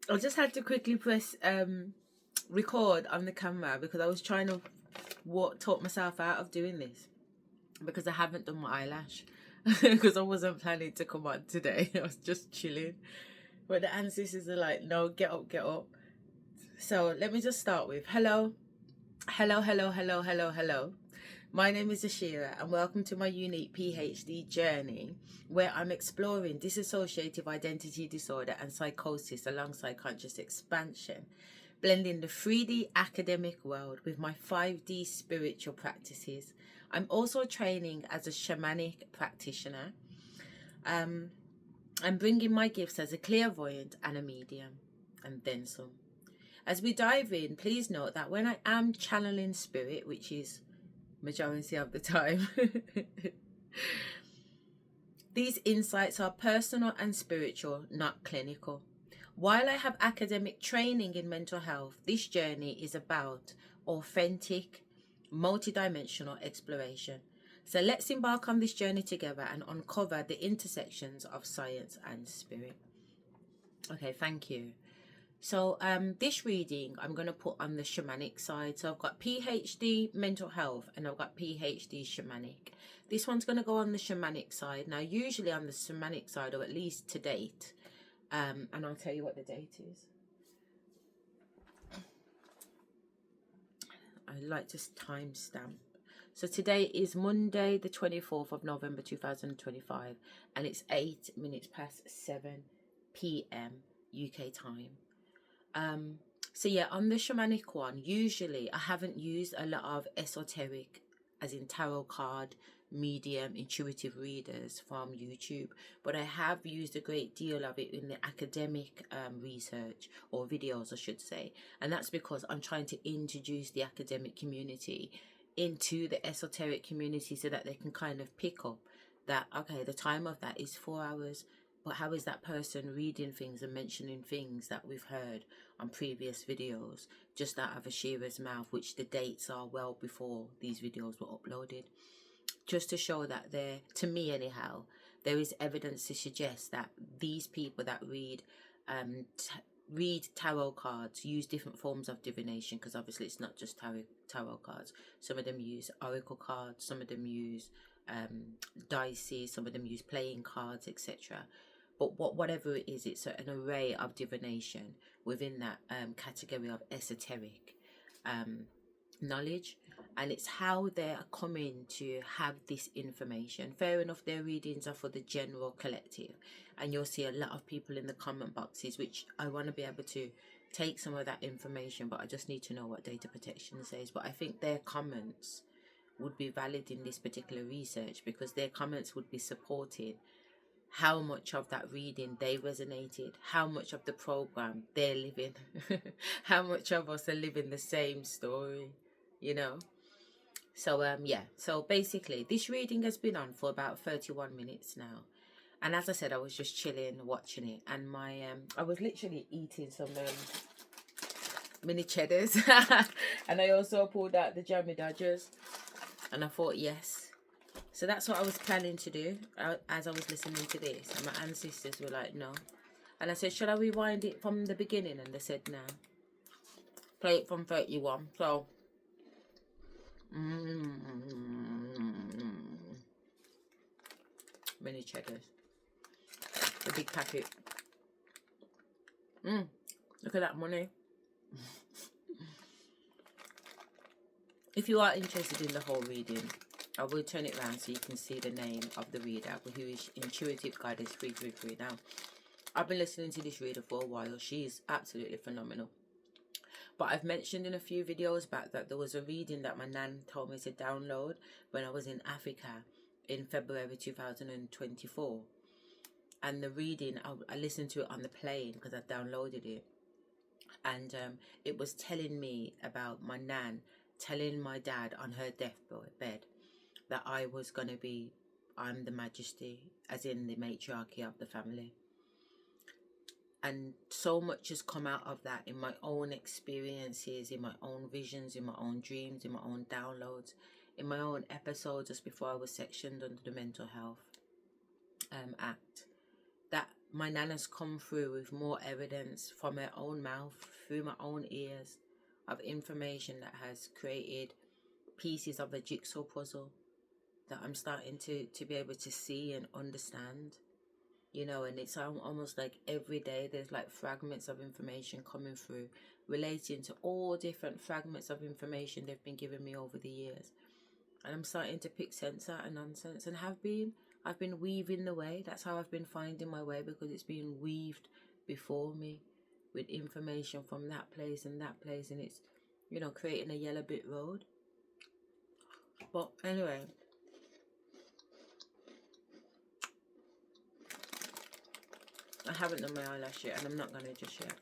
I just had to quickly press record on the camera because I was trying to talk myself out of doing this because I haven't done my eyelash because I wasn't planning to come on today. I was just chilling, but the ancestors are like, no, get up, get up. So let me just start with hello. My name is Asherah and welcome to my unique PhD journey where I'm exploring dissociative identity disorder and psychosis alongside conscious expansion, blending the 3D academic world with my 5D spiritual practices. I'm also training as a shamanic practitioner. I'm bringing my gifts as a clairvoyant and a medium, and then some. As we dive in, please note that when I am channeling spirit, which is majority of the time, these insights are personal and spiritual, not clinical. While I have academic training in mental health, this journey is about authentic, multidimensional exploration. So let's embark on this journey together and uncover the intersections of science and spirit. Okay, thank you. So this reading I'm going to put on the shamanic side. So I've got PhD mental health and I've got PhD shamanic. This one's going to go on the shamanic side. Now usually on the shamanic side, or at least to date, and I'll tell you what the date is. I like to timestamp. So today is Monday the 24th of November 2025 and it's 8 minutes past 7 p.m. UK time. So yeah, on the shamanic one, usually I haven't used a lot of esoteric, as in tarot card, medium, intuitive readers from YouTube, but I have used a great deal of it in the academic research, or videos I should say, and that's because I'm trying to introduce the academic community into the esoteric community so that they can kind of pick up that, okay, the time of that is 4 hours, but how is that person reading things and mentioning things that we've heard on previous videos just out of Asherah's mouth, which the dates are well before these videos were uploaded, just to show that there, to me anyhow, there is evidence to suggest that these people that read tarot cards use different forms of divination, because obviously it's not just tarot cards. Some of them use oracle cards, some of them use dice, some of them use playing cards, etc. But whatever it is, it's an array of divination within that category of esoteric knowledge, and it's how they are coming to have this information. Fair enough, their readings are for the general collective, and you'll see a lot of people in the comment boxes, which I want to be able to take some of that information, but I just need to know what data protection says. But I think their comments would be valid in this particular research, because their comments would be supporting how much of that reading they resonated, how much of the program they're living, how much of us are living the same story, you know. So yeah, so basically this reading has been on for about 31 minutes now, and as I said, I was just chilling watching it, and my I was literally eating some mini cheddars and I also pulled out the jammy dodgers, and I thought, yes. So that's what I was planning to do as I was listening to this. And my ancestors were like, no. And I said, should I rewind it from the beginning? And they said, no. Play it from 31. So, mini cheddars. The big packet. Look at that money. If you are interested in the whole reading, I will turn it around so you can see the name of the reader, who is Intuitive Goddess 333. Now, I've been listening to this reader for a while. She's absolutely phenomenal. But I've mentioned in a few videos back that there was a reading that my nan told me to download when I was in Africa in February 2024. And the reading, I listened to it on the plane because I downloaded it. And it was telling me about my nan telling my dad on her deathbed that I'm the majesty, as in the matriarchy of the family. And so much has come out of that in my own experiences, in my own visions, in my own dreams, in my own downloads, in my own episodes just before I was sectioned under the Mental Health Act. That my nana's come through with more evidence from her own mouth, through my own ears, of information that has created pieces of a jigsaw puzzle that I'm starting to be able to see and understand, you know. And it's almost like every day there's like fragments of information coming through relating to all different fragments of information they've been giving me over the years. And I'm starting to pick sense out of nonsense, and I've been weaving the way. That's how I've been finding my way, because it's been weaved before me with information from that place, and it's, you know, creating a yellow brick road. But anyway, I haven't done my eyelash yet, and I'm not gonna just yet.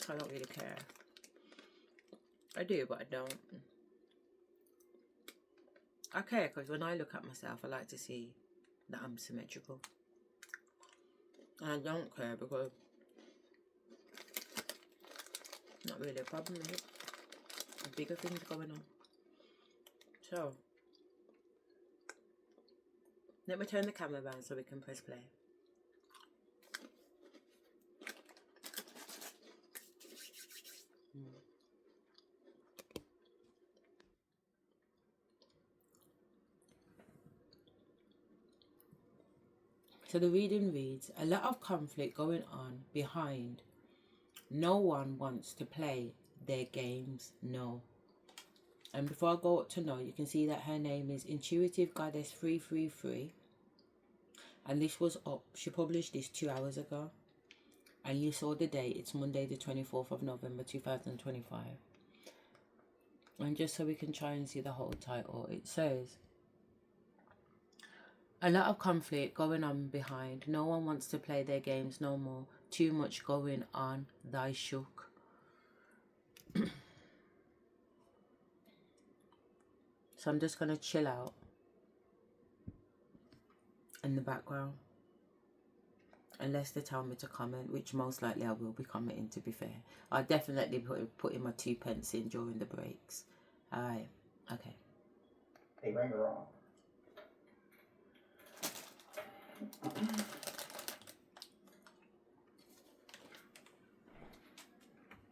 So I don't really care. I do, but I don't. I care because when I look at myself, I like to see that I'm symmetrical. And I don't care because not really a problem, is it? Bigger things going on. So let me turn the camera around so we can press play. So the reading reads, a lot of conflict going on behind. No one wants to play their games, no. And before I go up to no, you can see that her name is Intuitive Goddess 333. And this was up, she published this 2 hours ago. And you saw the date, it's Monday the 24th of November 2025. And just so we can try and see the whole title, it says, a lot of conflict going on behind. No one wants to play their games no more. Too much going on. Thy shook. So I'm just going to chill out in the background. Unless they tell me to comment, which most likely I will be commenting, to be fair. I'll definitely put in my 2 pence in during the breaks. Alright. Okay. They ring her off.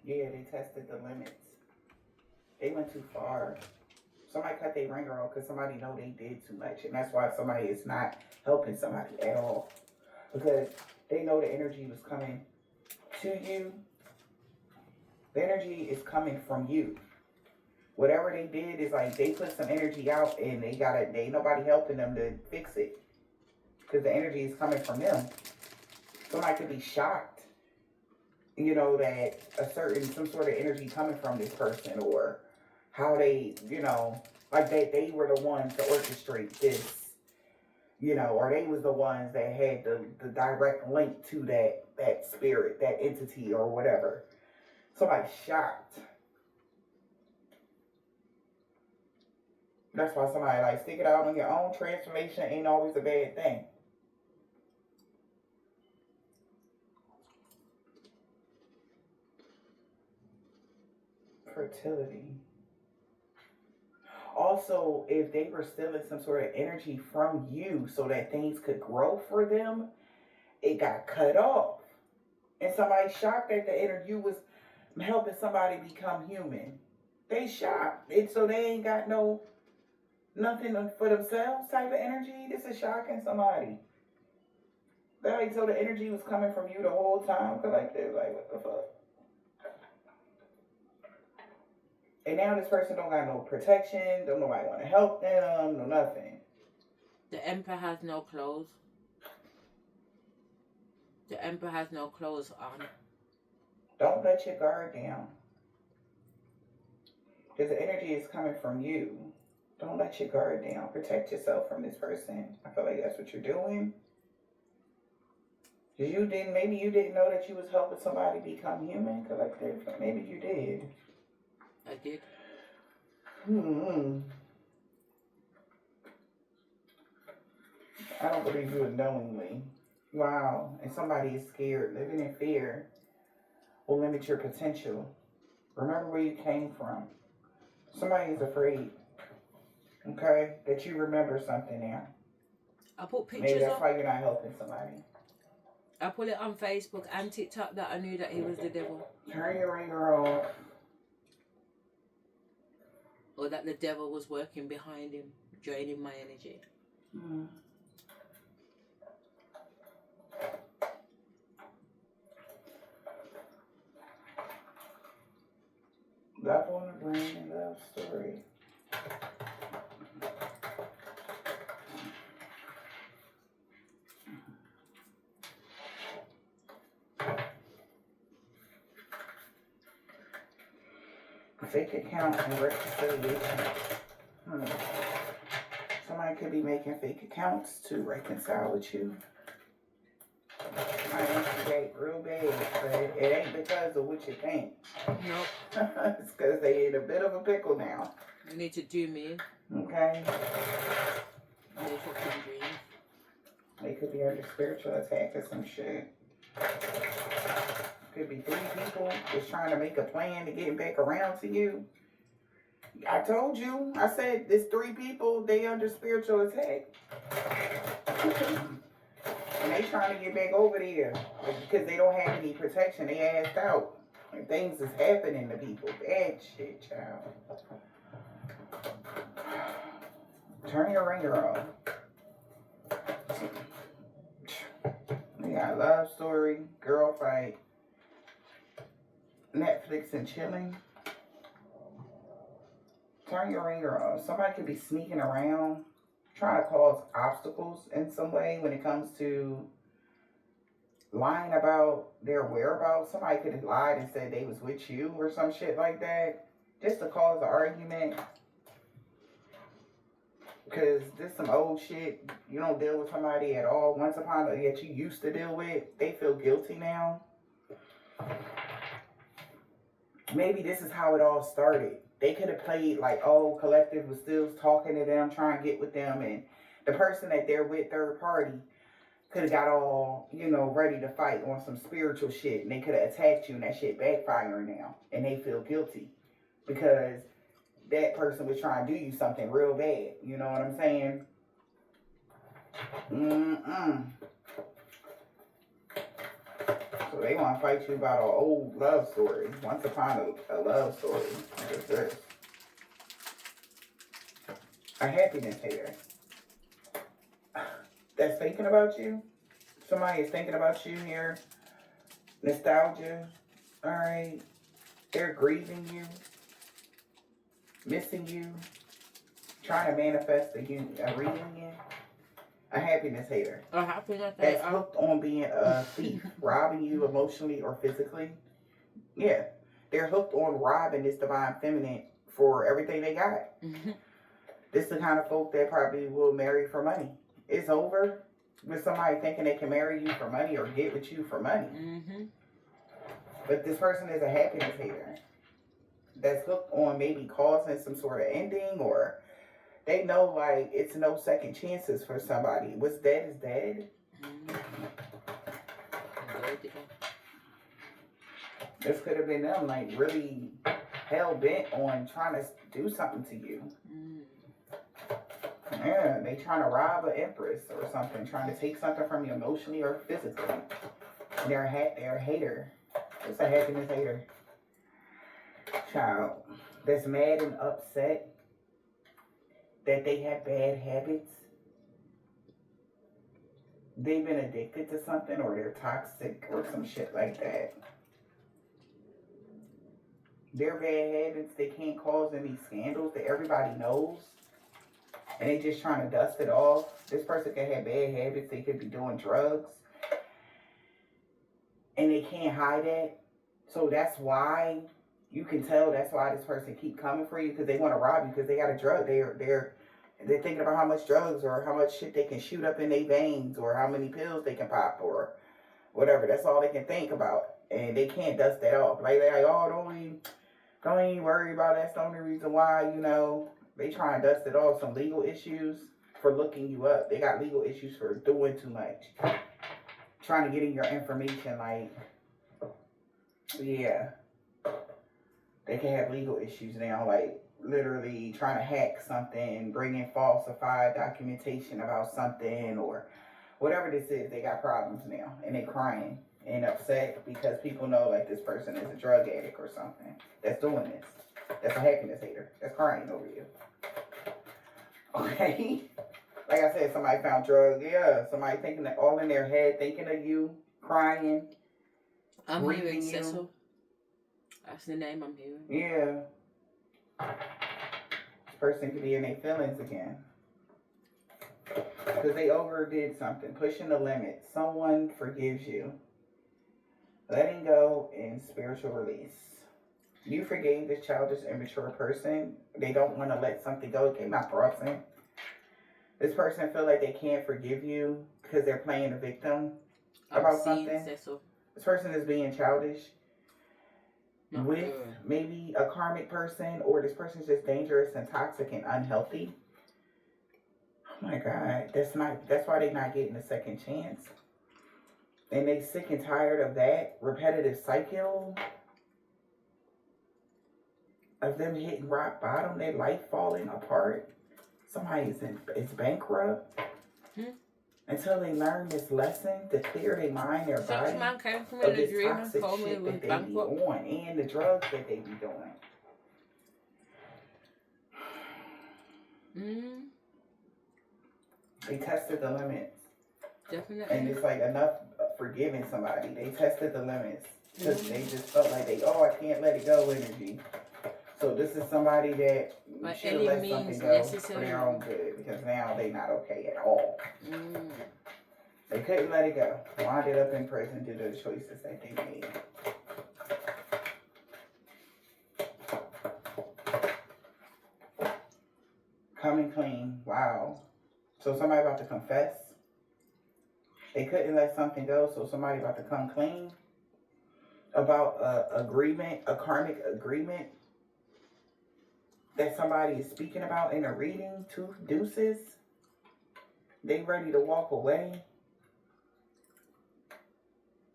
Yeah, they tested the limits. They went too far. Somebody cut their ringer off because somebody know they did too much. And that's why somebody is not helping somebody at all. Because they know the energy was coming to you. The energy is coming from you. Whatever they did is like they put some energy out and they ain't nobody helping them to fix it. Because the energy is coming from them. Somebody could be shocked, you know, that some sort of energy coming from this person, or how they, you know, like they were the ones to orchestrate this, you know, or they was the ones that had the direct link to that spirit, that entity, or whatever. Somebody's shocked. That's why somebody like stick it out on your own. Transformation ain't always a bad thing. Fertility. Also, if they were stealing some sort of energy from you so that things could grow for them, it got cut off. And somebody's shocked that the energy was helping somebody become human. They shocked. So they ain't got nothing for themselves type of energy. This is shocking somebody. Like, so the energy was coming from you the whole time. Like, they're like, what the fuck? And now this person don't got no protection. Don't nobody want to help them. No nothing. The Emperor has no clothes. The Emperor has no clothes on. Don't let your guard down. Because the energy is coming from you. Don't let your guard down. Protect yourself from this person. I feel like that's what you're doing. Because maybe you didn't know that you was helping somebody become human. Collective. Maybe you did. I did. I don't believe you knowingly. Wow. And somebody is scared. Living in fear will limit your potential. Remember where you came from. Somebody is afraid. Okay? That you remember something now. I put pictures Maybe that's up. why you're not helping somebody. I put it on Facebook and TikTok that I knew that he was the devil. Turn your ringer off. Or that the devil was working behind him, draining my energy. Mm. Love on the brain and love story. Fake account and reconciliation. Somebody could be making fake accounts to reconcile with you. I instigate real bad, but it ain't because of what you think. Nope. It's because they in a bit of a pickle now. You need to do me. Okay. They fucking dream. They could be under spiritual attack or some shit. Could be 3 people just trying to make a plan to get back around to you. I told you. I said there's 3 people. They under spiritual attack. And they trying to get back over there because they don't have any protection. They assed out. And things is happening to people. Bad shit, child. Turn your ringer on. We got love story, girl fight, Netflix and chilling. Turn your ringer off. Somebody could be sneaking around, trying to cause obstacles in some way when it comes to lying about their whereabouts. Somebody could have lied and said they was with you or some shit like that, just to cause an argument. Because this some old shit. You don't deal with somebody at all once upon a that you used to deal with. They feel guilty now. Maybe this is how it all started. They could have played like, oh, collective was still talking to them, trying to get with them, and the person that they're with, third party, could have got all, ready to fight on some spiritual shit, and they could have attacked you, and that shit backfiring now, and they feel guilty because that person was trying to do you something real bad. You know what I'm saying? So they want to fight you about an old love story. Once upon a love story. What is this? A happiness hater. That's thinking about you. Somebody is thinking about you here. Nostalgia. Alright. They're grieving you. Missing you. Trying to manifest a reunion. A happiness hater. A happiness That's hater. hooked on being a thief, robbing you emotionally or physically. Yeah. They're hooked on robbing this divine feminine for everything they got. Mm-hmm. This is the kind of folk that probably will marry for money. It's over with somebody thinking they can marry you for money or get with you for money. Mm-hmm. But this person is a happiness hater that's hooked on maybe causing some sort of ending, or they know like it's no second chances for somebody. What's dead is dead. Mm-hmm. This could have been them like really hell bent on trying to do something to you. Yeah, they trying to rob an empress or something, trying to take something from you emotionally or physically. They're a hater. It's a happiness hater. Child that's mad and upset that they have bad habits. They've been addicted to something, or they're toxic or some shit like that. Their bad habits, they can't cause any scandals that everybody knows. And they just trying to dust it off. This person can have bad habits. They could be doing drugs. And they can't hide it. So that's why you can tell that's why this person keep coming for you, because they want to rob you because they got a drug. They're thinking about how much drugs or how much shit they can shoot up in their veins or how many pills they can pop or whatever. That's all they can think about. And they can't dust that off. Like, they're like, oh, don't even worry about it. That's the only reason why, they try and dust it off. Some legal issues for looking you up. They got legal issues for doing too much. Trying to get in your information, like, yeah. They can have legal issues now, like literally trying to hack something, bring in falsified documentation about something or whatever this is, they got problems now, and they crying and upset because people know like this person is a drug addict or something that's doing this. That's a happiness hater. That's crying over you. Okay? Like I said, somebody found drugs. Yeah, somebody thinking that all in their head, thinking of you, crying. I'm hearing Cecil. That's the name I'm hearing. Yeah. This person could be in their feelings again. Because they overdid something. Pushing the limit. Someone forgives you. Letting go in spiritual release. You forgave this childish, immature person. They don't want to let something go. It came out crossing. This person feel like they can't forgive you because they're playing a victim about something. Cecil. This person is being childish with maybe a karmic person, or this person's just dangerous and toxic and unhealthy. Oh my God, that's why they're not getting a second chance. And they sick and tired of that repetitive cycle of them hitting rock bottom, their life falling apart. Somebody is bankrupt. Until they learn this lesson to clear their mind, their body of this toxic shit that they be on and the drugs that they be doing. They tested the limits. Definitely. And it's like enough forgiving somebody. They tested the limits because they just felt like I can't let it go energy. So this is somebody that should have let something go for their own good, because now they not okay at all. They couldn't let it go. Winded up in prison due to the choices that they made. Coming clean. Wow. So somebody about to confess. They couldn't let something go, so somebody about to come clean about a karmic agreement that somebody is speaking about in a reading. 2 deuces. They ready to walk away.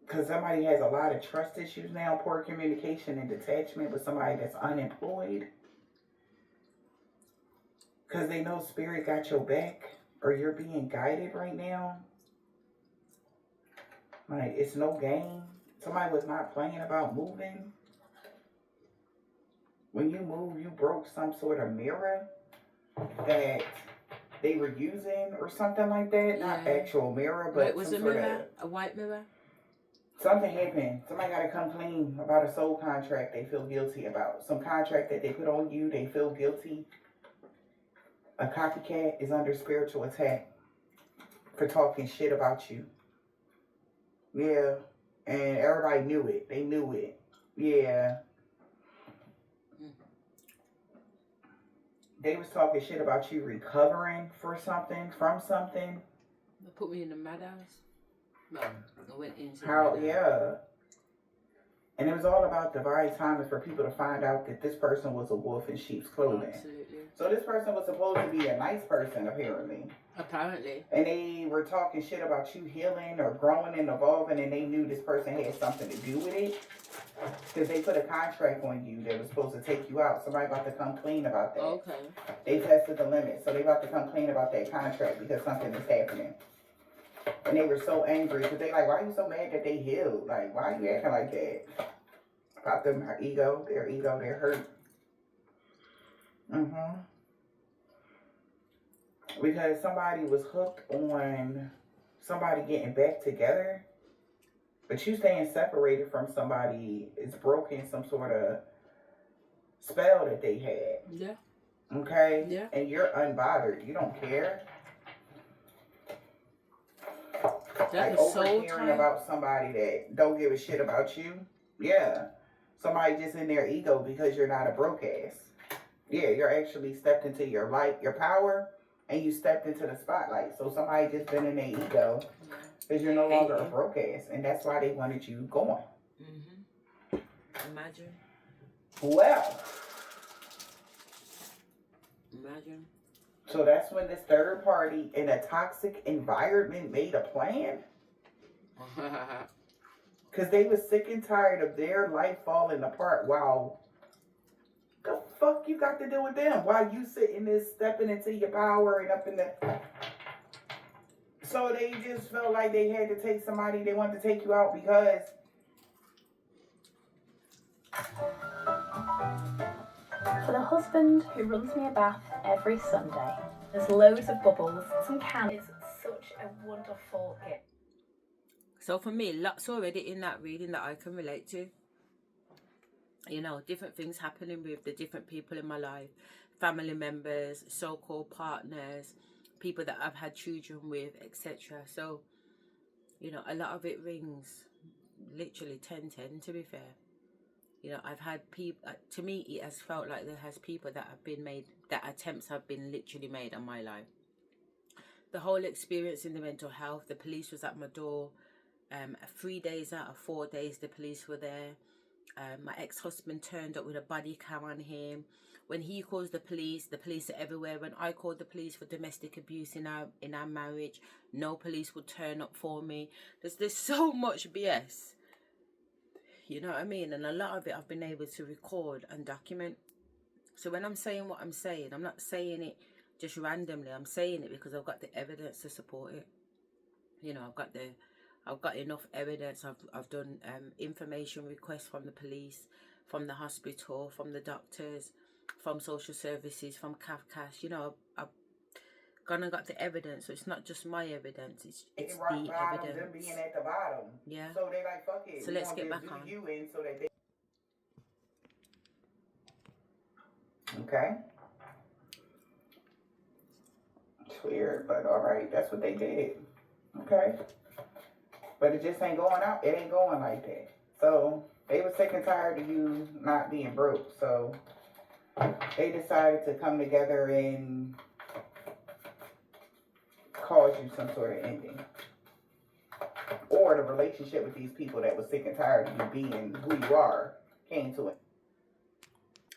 Because somebody has a lot of trust issues now. Poor communication and detachment with somebody that's unemployed. Because they know spirit got your back. Or you're being guided right now. Like, it's no game. Somebody was not playing about moving. When you move, you broke some sort of mirror that they were using or something like that. Yeah. Not actual mirror, but was some sort of a white mirror. Something happened. Somebody got to come clean about a soul contract they feel guilty about. Some contract that they put on you, they feel guilty. A copycat is under spiritual attack for talking shit about you. Yeah. And everybody knew it. They knew it. Yeah. They was talking shit about you recovering from something. They put me in the madhouse. No, I went into yeah. And it was all about divine timing for people to find out that this person was a wolf in sheep's clothing. Absolutely. So this person was supposed to be a nice person, apparently. And they were talking shit about you healing or growing and evolving, and they knew this person had something to do with it. Because they put a contract on you that was supposed to take you out. Somebody about to come clean about that. Okay. They tested the limit, so they about to come clean about that contract because something is happening. And they were so angry because they like, why are you so mad that they healed? Like, why are you acting like that? About their ego, they're hurt. Because somebody was hooked on somebody getting back together, but you staying separated from somebody is broken some sort of spell that they had. Yeah. Okay? Yeah. And you're unbothered. You don't care. That like overhearing about somebody that don't give a shit about you. Yeah. Somebody just in their ego because you're not a broke ass. Yeah, you're actually stepped into your light, your power, and you stepped into the spotlight. So somebody just been in their ego because you're no longer a broke ass, and that's why they wanted you going. Imagine. Well. Imagine. So that's when this third party in a toxic environment made a plan. Because they was sick and tired of their life falling apart. Wow. The fuck you got to do with them? While you sitting there stepping into your power and up in the... So they just felt like they had to take somebody, they wanted to take you out because... For the husband who runs me a bath every Sunday, there's loads of bubbles, some cans. It's such a wonderful gift. So for me, lots already in that reading that I can relate to. You know, different things happening with the different people in my life, family members, so-called partners, people that I've had children with, etc. So, you know, a lot of it rings literally 10-10, to be fair. You know, I've had people, to me, it has felt like there has people that have been made, that attempts have been literally made on my life. The whole experience in the mental health, the police was at my door. 3 days out of 4 days, the police were there. My ex-husband turned up with a body cam on him. When he calls the police are everywhere. When I called the police for domestic abuse in our marriage, no police would turn up for me. There's so much BS. You know what I mean? And a lot of it I've been able to record and document. So when I'm saying what I'm saying, I'm not saying it just randomly. I'm saying it because I've got the evidence to support it. You know, I've got enough evidence. I've done information requests from the police, from the hospital, from the doctors, from social services, from CAFCAS. You know, I've gone and got the evidence. So it's not just my evidence. It's the evidence. Them being at the bottom. Yeah. So they like, fuck it. So let's get back on. You in so that they... Okay. It's weird, but all right. That's what they did. Okay. But it just ain't going out. It ain't going like that. So they were sick and tired of you not being broke. So they decided to come together and cause you some sort of ending. Or the relationship with these people that was sick and tired of you being who you are came to it.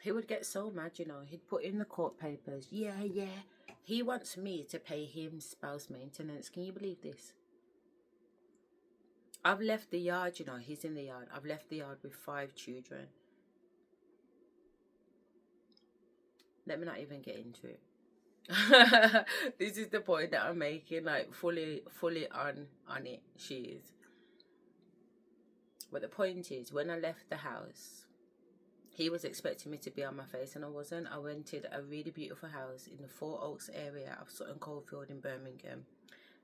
He would get so mad, you know. He'd put in the court papers. Yeah. He wants me to pay him spouse maintenance. Can you believe this? I've left the yard, you know, he's in the yard. I've left the yard with 5 children. Let me not even get into it. This is the point that I'm making, like fully on it. She is. But the point is, when I left the house, he was expecting me to be on my face and I wasn't. I rented a really beautiful house in the Four Oaks area of Sutton Coldfield in Birmingham.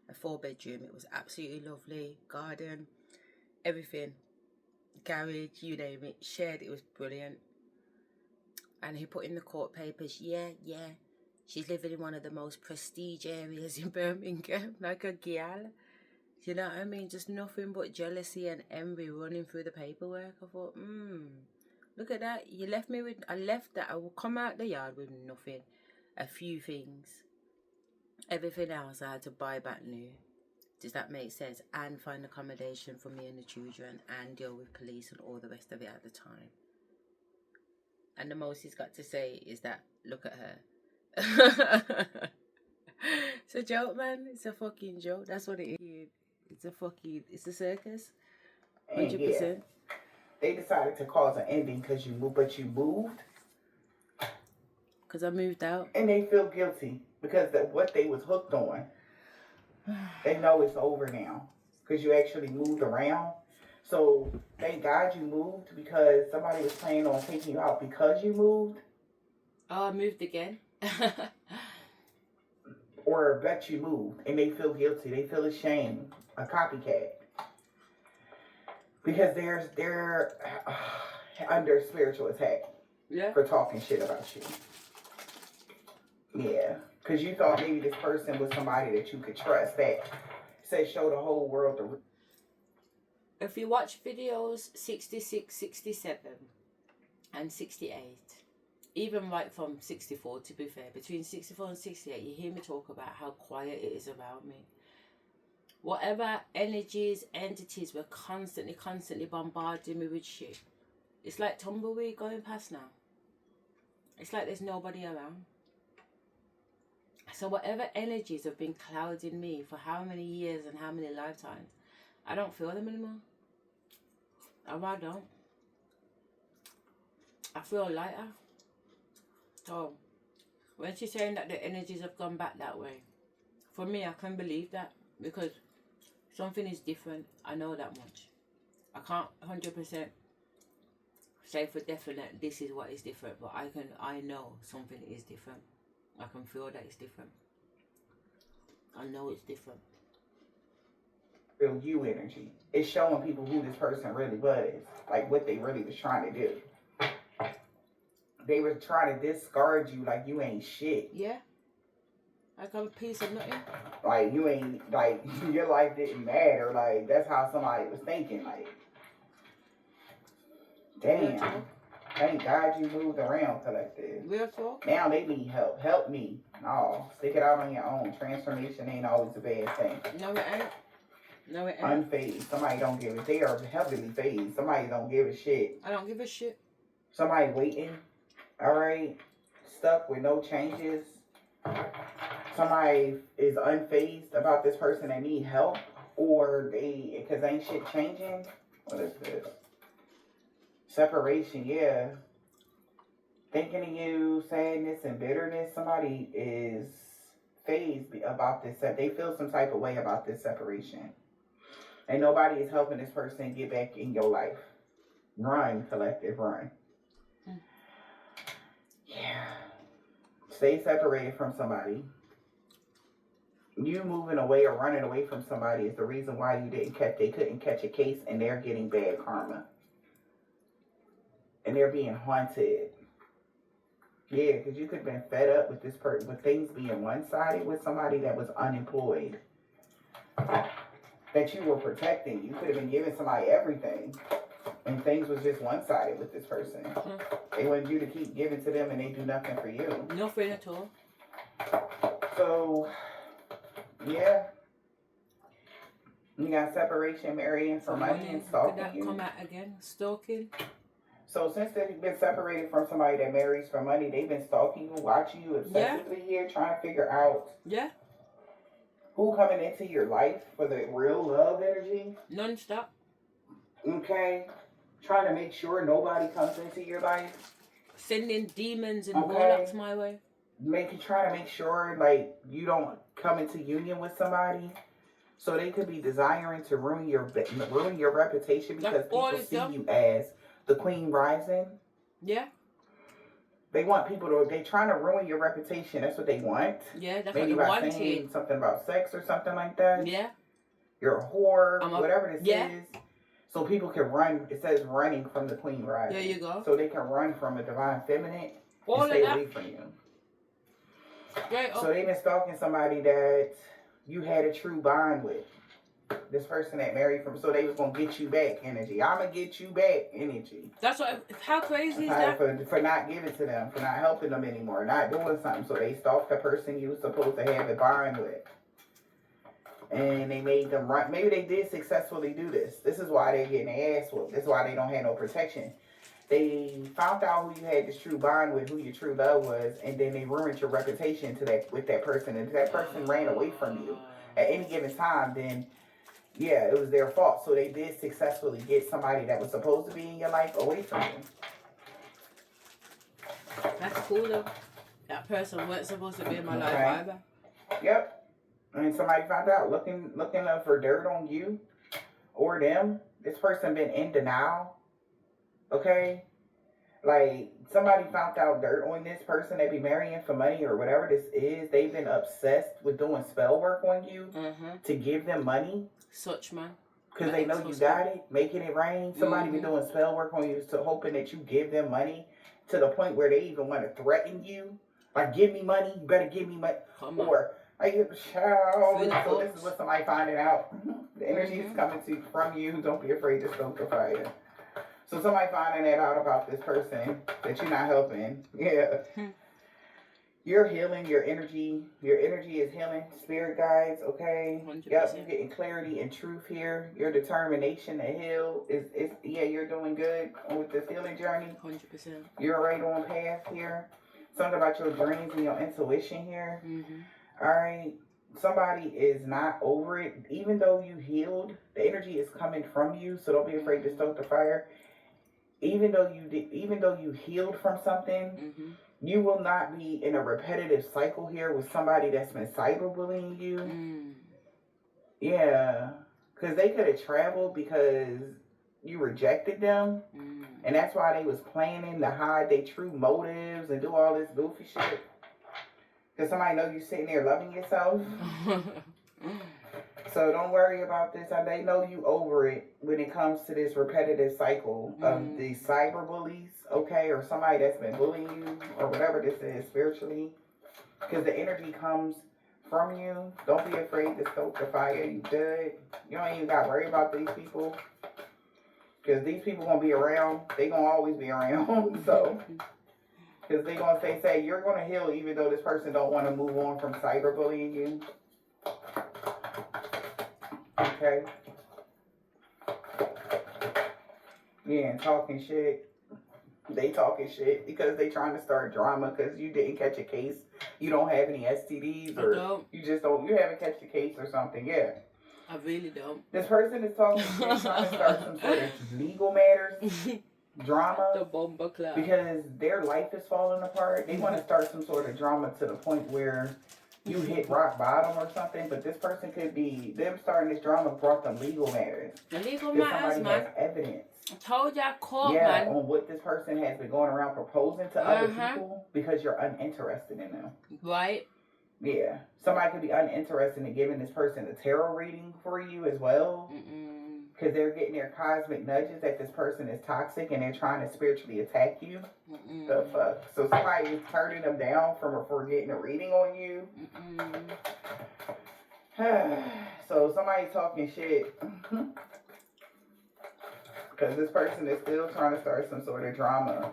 A 4-bedroom. It was absolutely lovely. Garden, everything. Garage, you name it. Shared. It was brilliant. And he put in the court papers. Yeah. She's living in one of the most prestige areas in Birmingham. Like a gal. You know what I mean? Just nothing but jealousy and envy running through the paperwork. I thought, look at that. You left me with... I left that. I will come out the yard with nothing. A few things. Everything else I had to buy back new. Does that make sense? And find accommodation for me and the children and deal with police and all the rest of it at the time. And the most he's got to say is that, look at her. It's a joke, man. It's a fucking joke. That's what it is. It's a circus. 100%. Yeah, they decided to cause an ending because you moved, but you moved. Because I moved out. And they feel guilty because what they was hooked on, they know it's over now because you actually moved around. So thank God you moved because somebody was planning on taking you out because you moved. Oh, I moved again. Or bet you moved and they feel guilty. They feel ashamed. A copycat. Because they're under spiritual attack. Yeah. For talking shit about you. Yeah, because you thought maybe this person was somebody that you could trust that said show the whole world the... If you watch videos 66, 67 and 68, even right from 64 to be fair, between 64 and 68, you hear me talk about how quiet it is around me. Whatever energies, entities were constantly bombarding me with shit. It's like tumbleweed going past now. It's like there's nobody around. So whatever energies have been clouding me for how many years and how many lifetimes, I don't feel them anymore. I really don't. I feel lighter. So when she's saying that the energies have gone back that way, for me, I can believe that. because something is different. I know that much. I can't 100% say for definite this is what is different, but I know something is different. I can feel that it's different. I know it's different. Real you energy. It's showing people who this person really was, like what they really was trying to do. They were trying to discard you like you ain't shit. Yeah. Like I'm a piece of nothing. Like you ain't, like your life didn't matter. Like that's how somebody was thinking. Like, damn. Thank God you moved around, collective. Real talk. Now they need help. Help me. No, stick it out on your own. Transformation ain't always a bad thing. No, it ain't. No, it ain't. Unfazed. Somebody don't give it. They are heavily phased. Somebody don't give a shit. I don't give a shit. Somebody waiting. All right. Stuck with no changes. Somebody is unfazed about this person that need help, or they, because ain't shit changing. What is this? Separation, yeah. Thinking of you, sadness and bitterness. Somebody is phased about this. They feel some type of way about this separation. And nobody is helping this person get back in your life. Run, collective, run. Yeah. Stay separated from somebody. You moving away or running away from somebody is the reason why they couldn't catch a case, and they're getting bad karma. And they're being haunted. Yeah, because you could have been fed up with this person, with things being one-sided with somebody that was unemployed. That you were protecting. You could have been giving somebody everything. And things was just one-sided with this person. They wanted you to keep giving to them and they do nothing for you. Nothing at all. So, yeah. You got separation, marrying for money, and stalking. Could that come out again? Stalking? So since they've been separated from somebody that marries for money, they've been stalking you, watching you obsessively here, trying to figure out who coming into your life for the real love energy. Non-stop. Okay. Trying to make sure nobody comes into your life. Sending demons and warlocks my way. Trying to make sure like you don't come into union with somebody. So they could be desiring to ruin your reputation because people see you as the queen rising. Yeah. They want people to, they trying to ruin your reputation. That's what they want. Yeah, that's maybe what they by saying something about sex or something like that. Yeah. You're a whore, whatever this is. So people can run, it says running from the queen rising. There you go. So they can run from a divine feminine and stay away from you. So they've been stalking somebody that you had a true bond with. This person that married from, so they was gonna get you back energy. I'ma get you back energy. That's what. How crazy is that? For not giving to them, for not helping them anymore, not doing something. So they stalked the person you was supposed to have a bond with, and they made them run. Maybe they did successfully do this. This is why they're getting their ass whooped. This is why they don't have no protection. They found out who you had this true bond with, who your true love was, and then they ruined your reputation with that person. And if that person ran away from you at any given time, then yeah, it was their fault. So they did successfully get somebody that was supposed to be in your life away from you. That's cool though. That person wasn't supposed to be in my life either. Yep. And somebody found out looking up for dirt on you or them. This person been in denial. Okay? Like, somebody found out dirt on this person they be marrying for money or whatever this is. They've been obsessed with doing spell work on you to give them money. Such man. Because they know you got it, making it rain. Somebody been doing spell work on you, so hoping that you give them money to the point where they even want to threaten you. Like, give me money, you better give me money. Or, like, child. So this is what somebody finding out. The energy is coming from you. Don't be afraid to stoke the fire. So somebody finding that out about this person that you're not helping. Yeah. You're healing your energy. Your energy is healing. Spirit guides, okay? 100%. Yep, you're getting clarity and truth here. Your determination to heal is you're doing good with this healing journey. 100%. You're right on path here. Something about your dreams and your intuition here. All right. Somebody is not over it. Even though you healed, the energy is coming from you, so don't be afraid to stoke the fire. Even though you healed from something, you will not be in a repetitive cycle here with somebody that's been cyberbullying you. Yeah, because they could have traveled because you rejected them, and that's why they was planning to hide their true motives and do all this goofy shit. Because somebody know you sitting there loving yourself. So don't worry about this. They know you over it when it comes to this repetitive cycle of the cyber bullies, okay, or somebody that's been bullying you or whatever this is spiritually. Because the energy comes from you. Don't be afraid to stoke the fire. You good. You don't even got to worry about these people. Because these people going to be around. They going to always be around. So, because they going to say, you're going to heal even though this person don't want to move on from cyberbullying you. Okay. Yeah, and talking shit. They talking shit because they trying to start drama because you didn't catch a case. You don't have any STDs or you just don't. You haven't catch the case or something. Yeah. I really don't. This person is talking shit, trying to start some sort of legal matters, drama. The bomber club. Because their life is falling apart. They want to start some sort of drama to the point where you hit rock bottom or something. But this person could be them starting this drama brought them legal matters. The legal matters, man. Has evidence. I told y'all caught, man. Man. On what this person has been going around proposing to other people because you're uninterested in them. Right. Yeah. Somebody could be uninterested in giving this person a tarot reading for you as well. Because they're getting their cosmic nudges that this person is toxic and they're trying to spiritually attack you. The fuck? So somebody is turning them down for getting a reading on you. So somebody's talking shit. Because this person is still trying to start some sort of drama.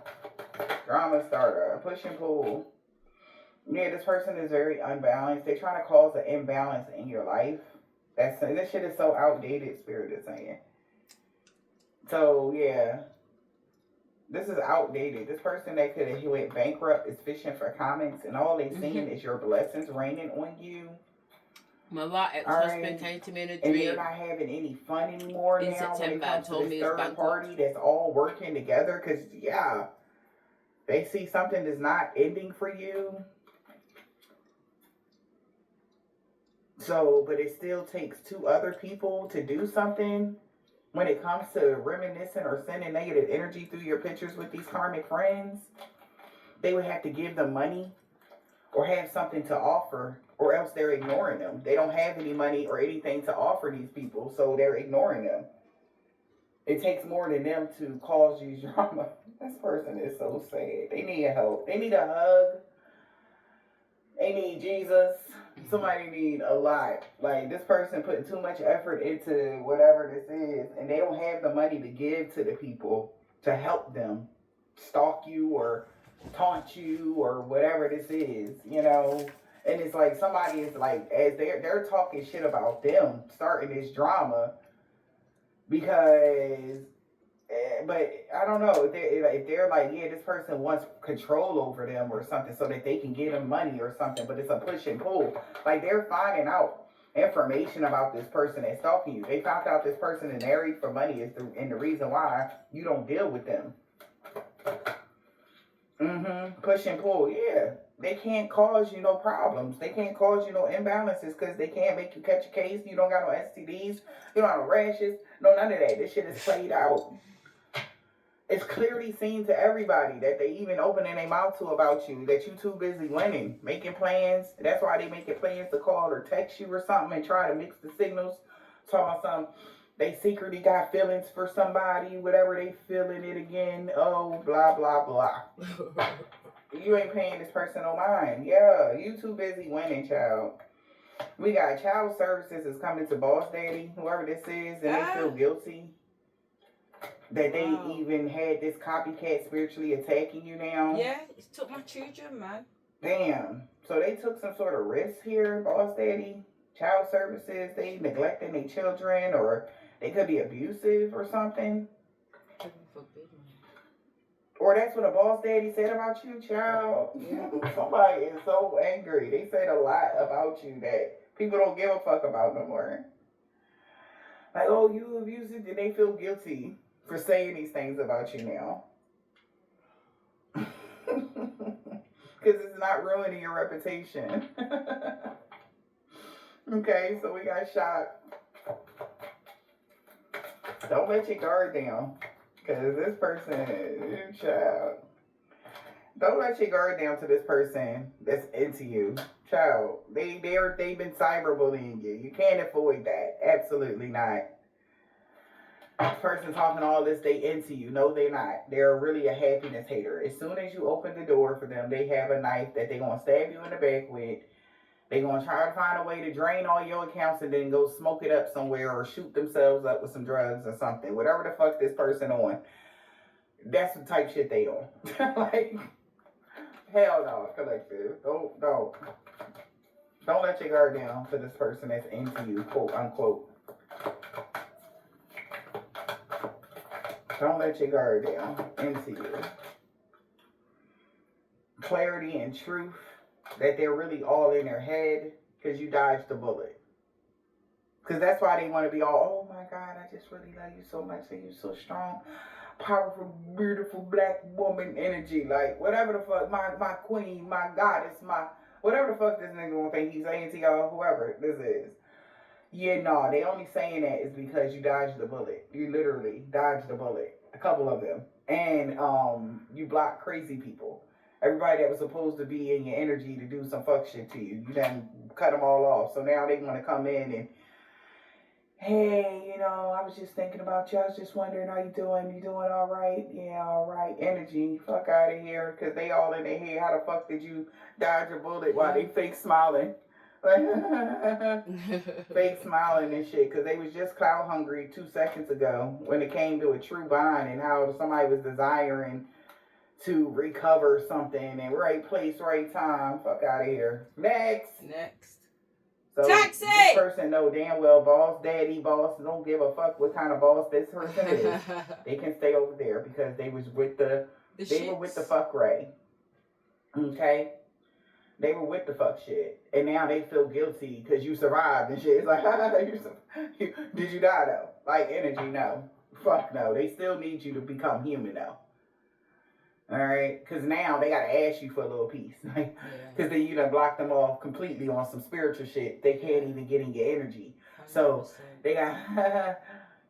Drama starter. Push and pull. Yeah, this person is very unbalanced. They're trying to cause an imbalance in your life. This shit is so outdated, Spirit is saying. So, yeah. This is outdated. This person that could have went bankrupt is fishing for comments. And all they seeing is your blessings raining on you. My ex-husband came to me in a dream. And you're not having any fun anymore in now September. when it comes to this third party that's all working together. Because, yeah, they see something that's not ending for you. So, but it still takes two other people to do something when it comes to reminiscing or sending negative energy through your pictures with these karmic friends. They would have to give them money or have something to offer, or else they're ignoring them. They don't have any money or anything to offer these people, so they're ignoring them. It takes more than them to cause you drama. This person is so sad. They need help. They need a hug. They need Jesus. Somebody need a lot. Like, this person putting too much effort into whatever this is, and they don't have the money to give to the people to help them stalk you or taunt you or whatever this is, you know. And it's like somebody is like, as they're talking shit about them starting this drama because, but I don't know if they're like, yeah, this person wants control over them or something so that they can get them money or something, but it's a push and pull. Like, they're finding out information about this person that's stalking you. They found out this person is married for money and the reason why you don't deal with them. Push and pull, yeah. They can't cause you no problems. They can't cause you no imbalances because they can't make you catch a case. You don't got no STDs. You don't have no rashes. No, none of that. This shit is played out. It's clearly seen to everybody that they even opening their mouth to about you, that you too busy winning, making plans. That's why they making plans to call or text you or something and try to mix the signals. Talking about something. They secretly got feelings for somebody, whatever they feeling it again. Oh, blah, blah, blah. You ain't paying this person no mind. Yeah, you too busy winning, child. We got child services is coming to Boss Daddy, whoever this is, and they feel guilty that they even had this copycat spiritually attacking you now. Yeah, it took my children, man. Damn. So they took some sort of risk here, Boss Daddy. Child services, they neglecting their children, or they could be abusive or something. Or that's what a boss daddy said about you, child. Somebody is so angry. They said a lot about you that people don't give a fuck about no more. Like, oh, you abusive, and they feel guilty for saying these things about you now. Because it's not ruining your reputation. Okay, so we got shot. Don't let your guard down. Because this person, child. Don't let your guard down to this person that's into you. Child, they've been cyberbullying you. You can't avoid that. Absolutely not. This person talking all this, they into you. No, they're not. They're really a happiness hater. As soon as you open the door for them, they have a knife that they're going to stab you in the back with. They're going to try to find a way to drain all your accounts and then go smoke it up somewhere or shoot themselves up with some drugs or something. Whatever the fuck this person on. That's the type shit they on. Like, hell no, collective. Don't let your guard down to this person that's into you, quote unquote. Don't let your guard down into you. Clarity and truth that they're really all in their head because you dodged the bullet. Because that's why they want to be all, oh my God, I just really love you so much and you're so strong, powerful, beautiful black woman energy. Like, whatever the fuck, my queen, my goddess, my, whatever the fuck this nigga gonna think he's saying to y'all, whoever this is. Yeah, no, they only saying that is because you dodged the bullet. You literally dodged the bullet. A couple of them. And you blocked crazy people. Everybody that was supposed to be in your energy to do some fuck shit to you. You done cut them all off. So now they want to come in and, hey, you know, I was just thinking about you. I was just wondering how you doing. You doing all right? Yeah, all right. Energy. Fuck out of here. Because they all in their head. How the fuck did you dodge a bullet while they fake smiling? Fake smiling and shit, because they was just clout hungry 2 seconds ago when it came to a true bond and how somebody was desiring to recover something in right place, right time. Fuck out of here. Next. So Taxi! This person know damn well boss, daddy, boss, don't give a fuck what kind of boss this person is. They can stay over there because they was with were with the fuck Ray. Okay? They were with the fuck shit. And now they feel guilty because you survived and shit. It's like, did you die though? Like, energy, no. Fuck no. They still need you to become human though. Alright? Because now they got to ask you for a little piece. Because then you done blocked them off completely on some spiritual shit. They can't even get in your energy. 100%. So they got,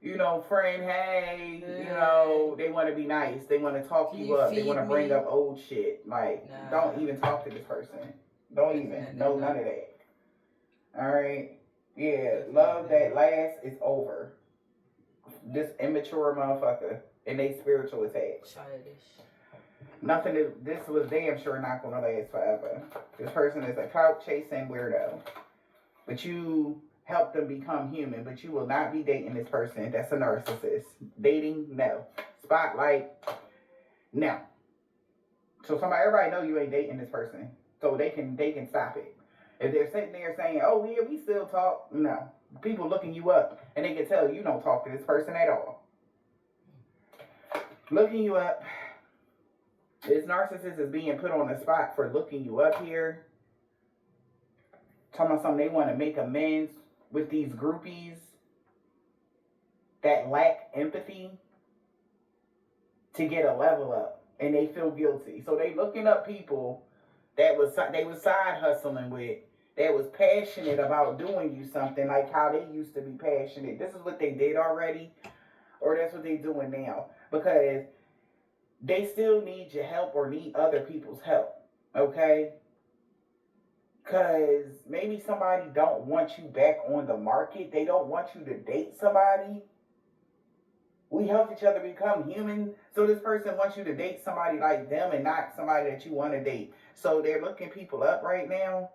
you know, friend, hey, you know, they want to be nice. They want to talk you up. They want to bring up old shit. Like, don't even talk to this person. Don't even. No, none of that. Alright? Yeah, love that lasts is over. This immature motherfucker and they spiritual attached. Childish. Nothing, this was damn sure not going to last forever. This person is a clout chasing weirdo. But you help them become human, but you will not be dating this person. That's a narcissist. Dating, no. Spotlight, no. So everybody know you ain't dating this person. So they can stop it. If they're sitting there saying, oh yeah, we still talk, no. People looking you up and they can tell you don't talk to this person at all. Looking you up. This narcissist is being put on the spot for looking you up here. Talking about something, they want to make amends with these groupies that lack empathy to get a level up. And they feel guilty. So they looking up people that they was side hustling with, that was passionate about doing you something like how they used to be passionate. This is what they did already, or that's what they doing now. Because they still need your help or need other people's help, okay? Because maybe somebody don't want you back on the market. They don't want you to date somebody. We help each other become human. So this person wants you to date somebody like them and not somebody that you want to date. So they're looking people up right now.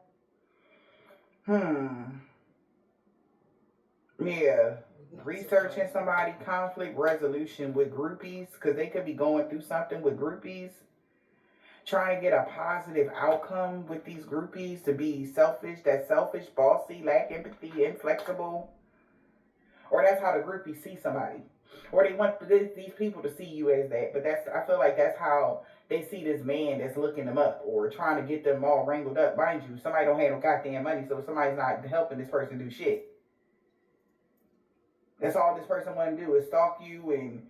Yeah. Researching somebody, conflict resolution with groupies, because they could be going through something with groupies. Trying to get a positive outcome with these groupies, to be selfish, bossy, lack empathy, inflexible. Or that's how the groupies see somebody. Or they want these people to see you as that. But I feel like that's how they see this man that's looking them up or trying to get them all wrangled up. Mind you, somebody don't have no goddamn money, so somebody's not helping this person do shit. That's all this person want to do is stalk you and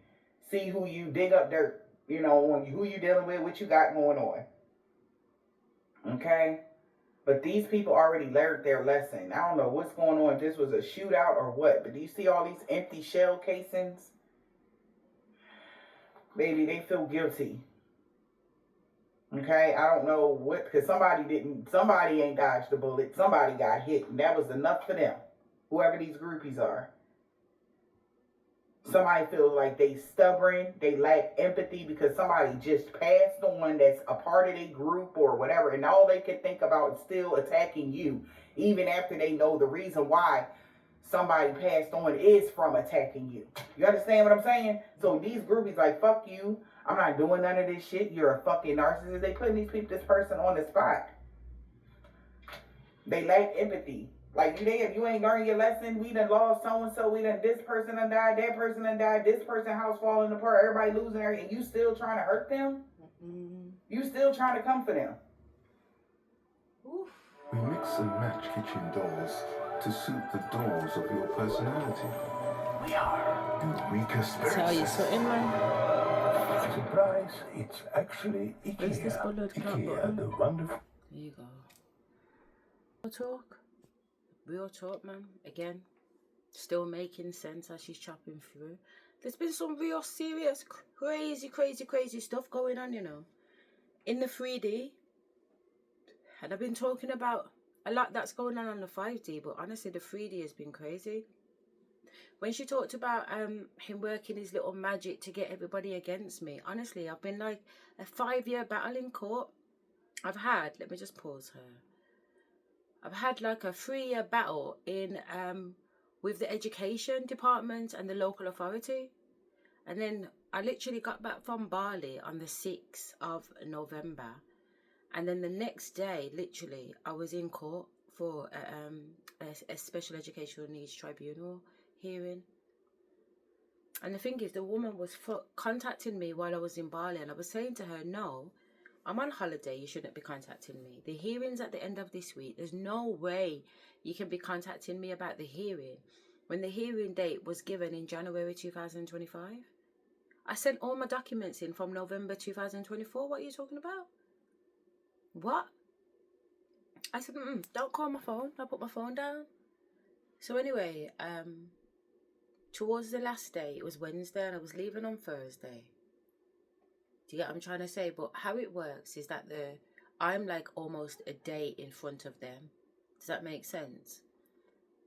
see who you dig up dirt, you know, on who you dealing with, what you got going on. Okay? But these people already learned their lesson. I don't know what's going on, if this was a shootout or what, but do you see all these empty shell casings? Baby, they feel guilty. Okay, I don't know what, because somebody ain't dodged the bullet. Somebody got hit, and that was enough for them. Whoever these groupies are. Somebody feels like they stubborn, they lack empathy because somebody just passed on that's a part of their group or whatever, and all they can think about is still attacking you, even after they know the reason why somebody passed on is from attacking you. You understand what I'm saying? So these groupies like, fuck you, I'm not doing none of this shit, you're a fucking narcissist. They putting this person on the spot. They lack empathy. Like, if you ain't learned your lesson, we done lost so-and-so, this person done died, that person done died, this person house falling apart, everybody losing everything, and you still trying to hurt them? You still trying to come for them? We mix and match kitchen doors to suit the doors of your personality. We are Eureka Spirits. Tell you something, man. Surprise, it's actually Where's this IKEA. bullet club IKEA, button? the wonderful... There you go. Real talk, man. Again, still making sense as she's chopping through. There's been some real serious, crazy stuff going on, you know, in the 3D. And I've been talking about a lot that's going on the 5D, but honestly, the 3D has been crazy. When she talked about him working his little magic to get everybody against me, honestly, I've been like a 5-year battle in court. Let me just pause her. I've had like a 3-year battle in with the education department and the local authority. And then I literally got back from Bali on the 6th of November. And then the next day, literally, I was in court for a special educational needs tribunal hearing. And the thing is, the woman was contacting me while I was in Bali. And I was saying to her, no, I'm on holiday, you shouldn't be contacting me. The hearing's at the end of this week. There's no way you can be contacting me about the hearing when the hearing date was given in January 2025. I sent all my documents in from November 2024. What are you talking about? What? I said, don't call my phone. I put my phone down. So anyway, towards the last day, it was Wednesday and I was leaving on Thursday. Do you get what I'm trying to say? But how it works is that I'm like almost a day in front of them. Does that make sense?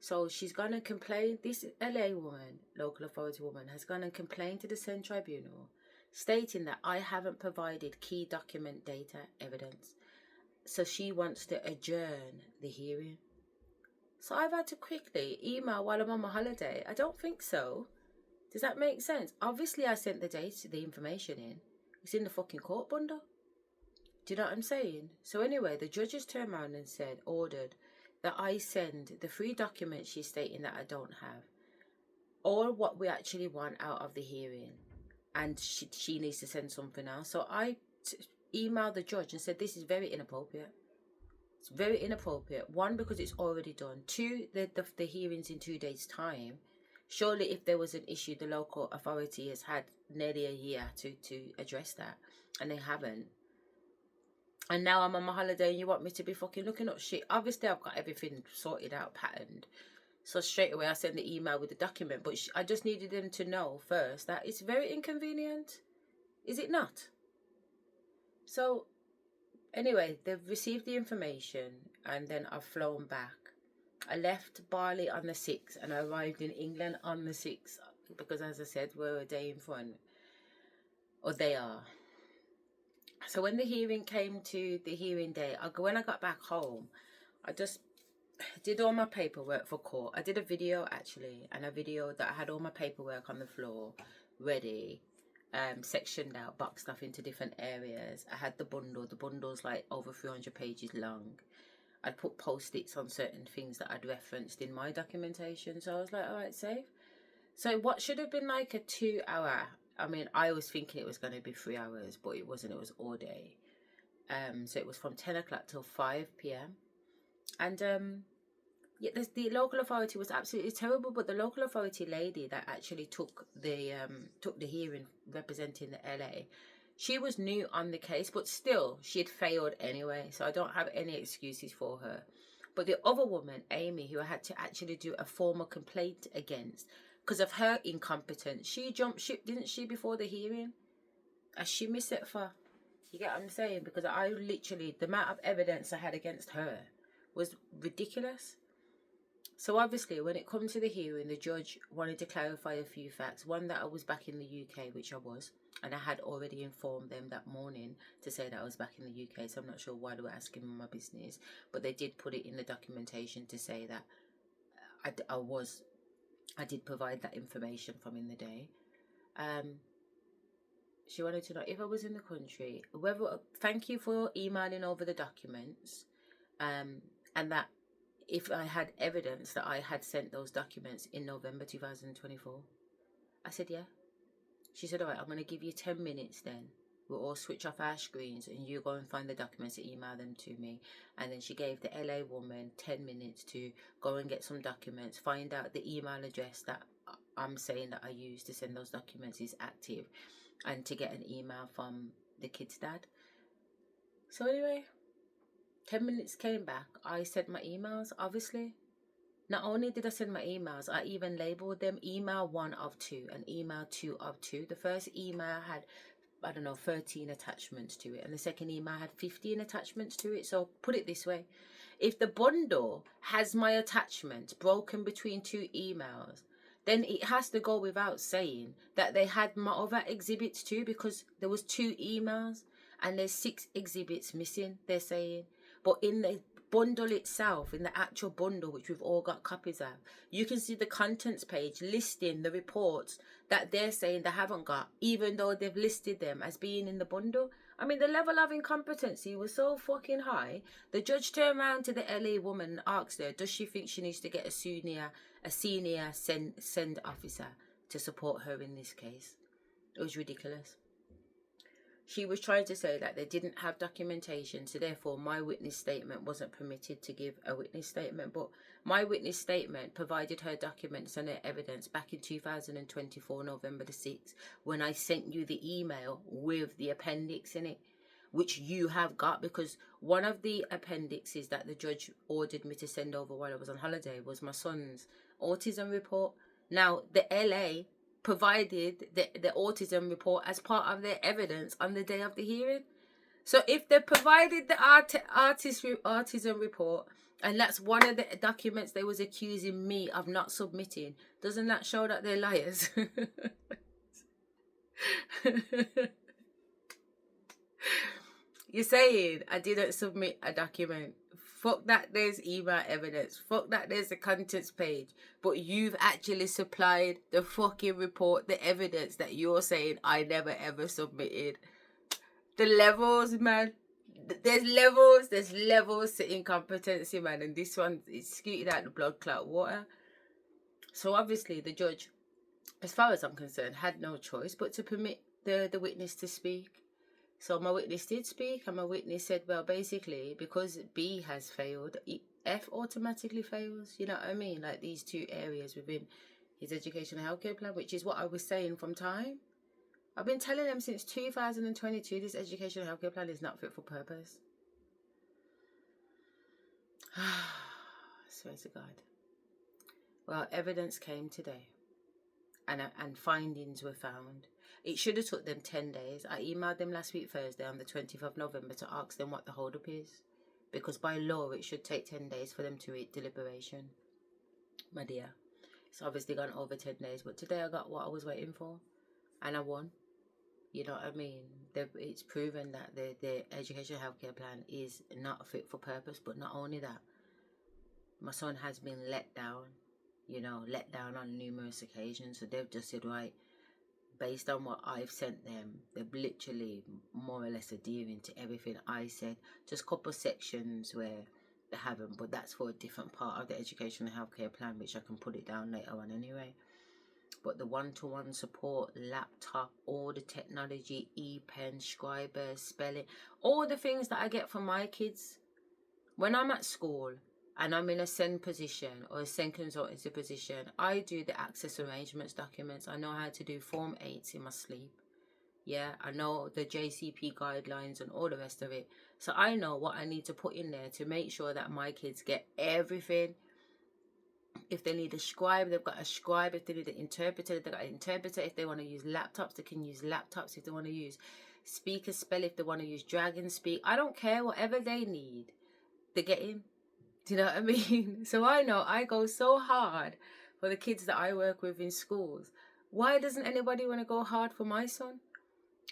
So she's gone and complained. This LA woman, local authority woman, has gone and complained to the Senate Tribunal, stating that I haven't provided key document data evidence. So she wants to adjourn the hearing. So I've had to quickly email while I'm on my holiday. I don't think so. Does that make sense? Obviously, I sent the information in. It's in the fucking court bundle. Do you know what I'm saying? So anyway, the judges turned around and ordered that I send the 3 documents she's stating that I don't have, or what we actually want out of the hearing, and she needs to send something else. So I emailed the judge and said, this is very inappropriate. It's very inappropriate. 1, because it's already done. 2, the hearing's in 2 days' time. Surely if there was an issue, the local authority has had nearly a year to address that, and they haven't. And now I'm on my holiday and you want me to be fucking looking up shit. Obviously I've got everything sorted out, patterned. So straight away I sent the email with the document, but I just needed them to know first that it's very inconvenient. Is it not? So anyway, they've received the information and then I've flown back. I left Bali on the 6th and I arrived in England on the 6th because, as I said, we're a day in front. Or they are. So when the hearing came to the hearing day, when I got back home, I just did all my paperwork for court. I did a video actually, and a video that I had all my paperwork on the floor, ready, sectioned out, boxed off into different areas. I had the bundle. The bundle's like over 300 pages long. I'd put post-its on certain things that I'd referenced in my documentation. So I was like, all right, safe. So what should have been like a 2-hour, I mean, I was thinking it was going to be 3 hours, but it wasn't. It was all day. So it was from 10 o'clock till 5 p.m. And yeah, the local authority was absolutely terrible. But the local authority lady that actually took the hearing representing the LA, She was new on the case, but still, she had failed anyway, so I don't have any excuses for her. But the other woman, Amy, who I had to actually do a formal complaint against because of her incompetence, she jumped ship, didn't she, before the hearing? As she missed it for. You get what I'm saying? Because I literally, the amount of evidence I had against her was ridiculous. So obviously, when it comes to the hearing, the judge wanted to clarify a few facts. One, that I was back in the UK, which I was, and I had already informed them that morning to say that I was back in the UK. So I'm not sure why they were asking me my business, but they did put it in the documentation to say that I did provide that information from in the day. She wanted to know if I was in the country. Thank you for emailing over the documents, and that if I had evidence that I had sent those documents in November 2024. I said, yeah. She said, all right, I'm going to give you 10 minutes then. We'll all switch off our screens and you go and find the documents and email them to me. And then she gave the LA woman 10 minutes to go and get some documents, find out the email address that I'm saying that I used to send those documents is active, and to get an email from the kid's dad. So anyway, 10 minutes came back. I sent my emails, obviously. Not only did I send my emails, I even labeled them email 1 of 2 and email 2 of 2. The first email had, 13 attachments to it. And the second email had 15 attachments to it. So put it this way. If the bundle has my attachments broken between 2 emails, then it has to go without saying that they had my other exhibits too, because there was 2 emails and there's 6 exhibits missing, they're saying. But in the bundle itself, in the actual bundle, which we've all got copies of, you can see the contents page listing the reports that they're saying they haven't got, even though they've listed them as being in the bundle. I mean, the level of incompetency was so fucking high. The judge turned around to the LA woman and asked her, does she think she needs to get a senior send officer to support her in this case? It was ridiculous. She was trying to say that they didn't have documentation, so therefore my witness statement wasn't permitted to give a witness statement. But my witness statement provided her documents and her evidence back in 2024, November the 6th, when I sent you the email with the appendix in it, which you have got, because one of the appendixes that the judge ordered me to send over while I was on holiday was my son's autism report. Now, the LA provided the autism report as part of their evidence on the day of the hearing. So if they provided the autism report, and that's one of the documents they was accusing me of not submitting, doesn't that show that they're liars? You're saying I didn't submit a document. Fuck that there's email evidence. Fuck that there's the contents page. But you've actually supplied the fucking report, the evidence that you're saying I never ever submitted. The levels, man. There's levels to incompetency, man. And this one is scooted out the blood clot water. So obviously the judge, as far as I'm concerned, had no choice but to permit the witness to speak. So my witness did speak, and my witness said, well, basically, because B has failed, F automatically fails. You know what I mean? Like these 2 areas within his educational healthcare plan, which is what I was saying from time. I've been telling them since 2022, this educational healthcare plan is not fit for purpose. I swear to God. Well, evidence came today, and findings were found. It should have took them 10 days. I emailed them last week Thursday on the 20th of November to ask them what the hold-up is. Because by law, it should take 10 days for them to read deliberation. My dear. It's obviously gone over 10 days. But today I got what I was waiting for. And I won. You know what I mean? It's proven that the educational healthcare plan is not fit for purpose. But not only that, my son has been let down. Let down on numerous occasions. So they've just said, right, based on what I've sent them, they've literally more or less adhering to everything I said. Just a couple of sections where they haven't, but that's for a different part of the educational healthcare plan, which I can put it down later on anyway. But the one-to-one support, laptop, all the technology, e-pen, scriber, spelling, all the things that I get from my kids. When I'm at school and I'm in a SEND position or a SEND consultancy position, I do the access arrangements documents. I know how to do Form 8s in my sleep. Yeah, I know the JCP guidelines and all the rest of it. So I know what I need to put in there to make sure that my kids get everything. If they need a scribe, they've got a scribe. If they need an interpreter, they've got an interpreter. If they want to use laptops, they can use laptops. If they want to use speaker spell, if they want to use Dragon Speak, I don't care. Whatever they need, they're getting. Do you know what I mean? So I know I go so hard for the kids that I work with in schools. Why doesn't anybody want to go hard for my son?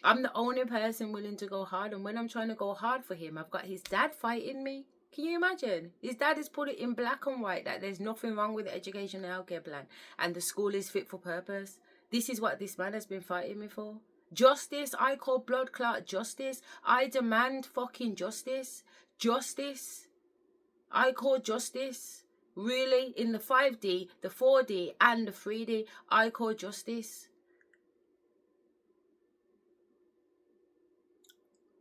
I'm the only person willing to go hard, and when I'm trying to go hard for him, I've got his dad fighting me. Can you imagine? His dad has put it in black and white that there's nothing wrong with the education and healthcare plan, and the school is fit for purpose. This is what this man has been fighting me for. Justice. I call blood clot justice. I demand fucking justice. Justice. I call justice. Really? In the 5D, the 4D, and the 3D, I call justice.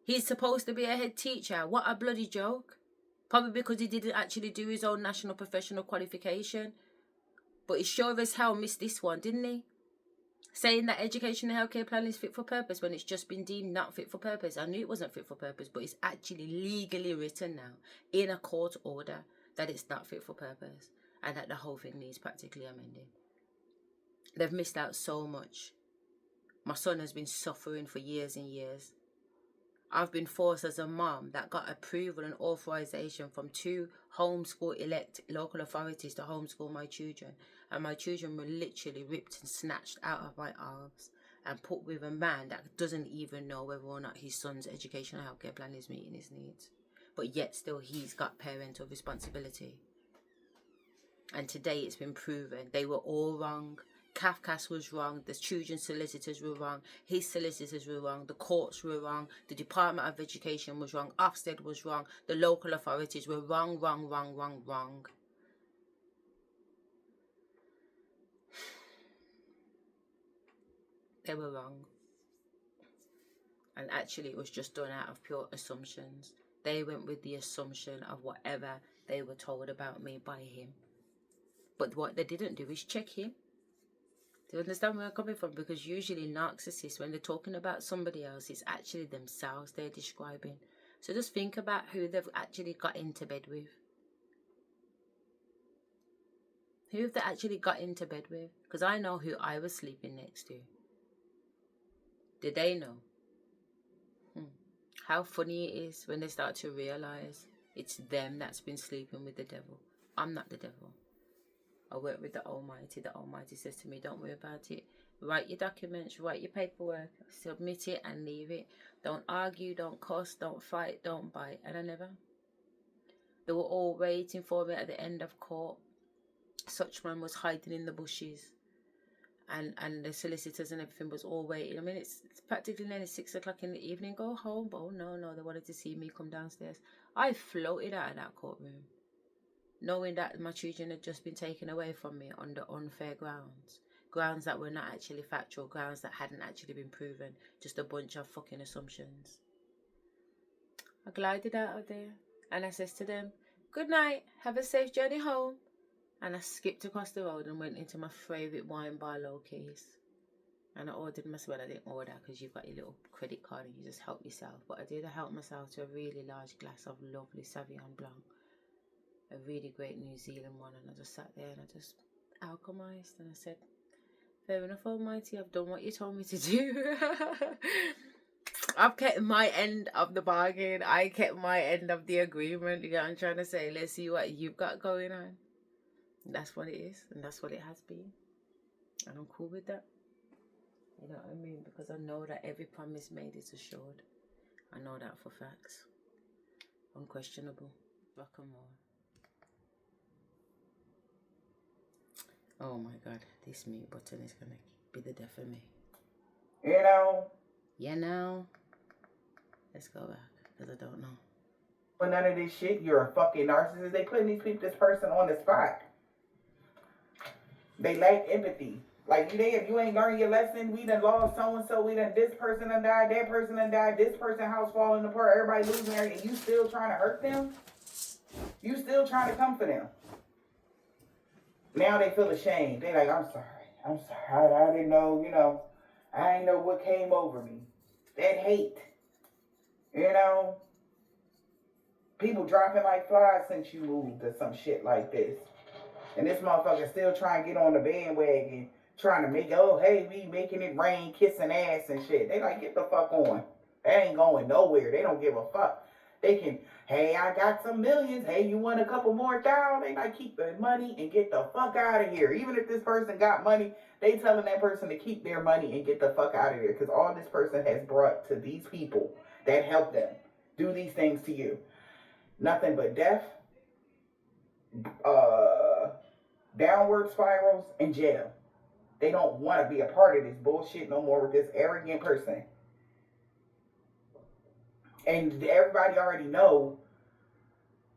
He's supposed to be a head teacher. What a bloody joke. Probably because he didn't actually do his own national professional qualification. But he sure as hell missed this one, didn't he? Saying that education and healthcare plan is fit for purpose when it's just been deemed not fit for purpose. I knew it wasn't fit for purpose, but it's actually legally written now in a court order that it's not fit for purpose and that the whole thing needs practically amending. They've missed out so much. My son has been suffering for years and years. I've been forced as a mom that got approval and authorization from 2 homeschool elect local authorities to homeschool my children. And my children were literally ripped and snatched out of my arms and put with a man that doesn't even know whether or not his son's education and healthcare plan is meeting his needs. But yet still he's got parental responsibility. And today it's been proven they were all wrong. Kafkas was wrong, the children's solicitors were wrong, his solicitors were wrong, the courts were wrong, the Department of Education was wrong, Ofsted was wrong, the local authorities were wrong. They were wrong. And actually it was just done out of pure assumptions. They went with the assumption of whatever they were told about me by him. But what they didn't do is check him. Do you understand where I'm coming from? Because usually narcissists, when they're talking about somebody else, it's actually themselves they're describing. So just think about who they've actually got into bed with. Who have they actually got into bed with? Because I know who I was sleeping next to. Did they know? How funny it is when they start to realise it's them that's been sleeping with the devil. I'm not the devil. I work with the Almighty. The Almighty says to me, don't worry about it. Write your documents, write your paperwork, submit it and leave it. Don't argue, don't cuss, don't fight, don't bite. And I never. They were all waiting for me at the end of court. Suchman was hiding in the bushes. And the solicitors and everything was all waiting. I mean, it's practically nearly 6 o'clock in the evening. Go home. But oh, no, they wanted to see me come downstairs. I floated out of that courtroom, knowing that my children had just been taken away from me under unfair grounds. Grounds that were not actually factual. Grounds that hadn't actually been proven. Just a bunch of fucking assumptions. I glided out of there. And I says to them, good night. Have a safe journey home. And I skipped across the road and went into my favourite wine bar, Low Keys. And I ordered myself, well, I didn't order because you've got your little credit card and you just help yourself. But I did help myself to a really large glass of lovely Sauvignon Blanc. A really great New Zealand one. And I just sat there and I just alchemized. And I said, fair enough, Almighty, I've done what you told me to do. I've kept my end of the bargain. I kept my end of the agreement. You know what I'm trying to say? Let's see what you've got going on. That's what it is, and that's what it has been. And I'm cool with that. You know what I mean? Because I know that every promise made is assured. I know that for facts. Unquestionable. Rock and roll. Oh my God, this mute button is going to be the death of me. You know? Yeah, now. Let's go back, because I don't know. But none of this shit, you're a fucking narcissist. They putting this person on the spot. They lack empathy. Like, if you ain't learned your lesson, we done lost so-and-so, this person done died, that person done died, this person house falling apart, everybody losing everything, and you still trying to hurt them? You still trying to come for them? Now they feel ashamed. They like, I'm sorry, I didn't know, I didn't know what came over me. that hate. You know, people dropping like flies since you moved or some shit like this. And this motherfucker still trying to get on the bandwagon, trying to make, oh, hey, we making it rain, kissing ass and shit. They like, get the fuck on. That ain't going nowhere. They don't give a fuck. They can, hey, I got some millions. Hey, you want a couple more down? They like, keep the money and get the fuck out of here. Even if this person got money, they telling that person to keep their money and get the fuck out of here. Because all this person has brought to these people that help them do these things to you. Nothing but death, downward spirals, and jail. They don't want to be a part of this bullshit no more with this arrogant person. And everybody already know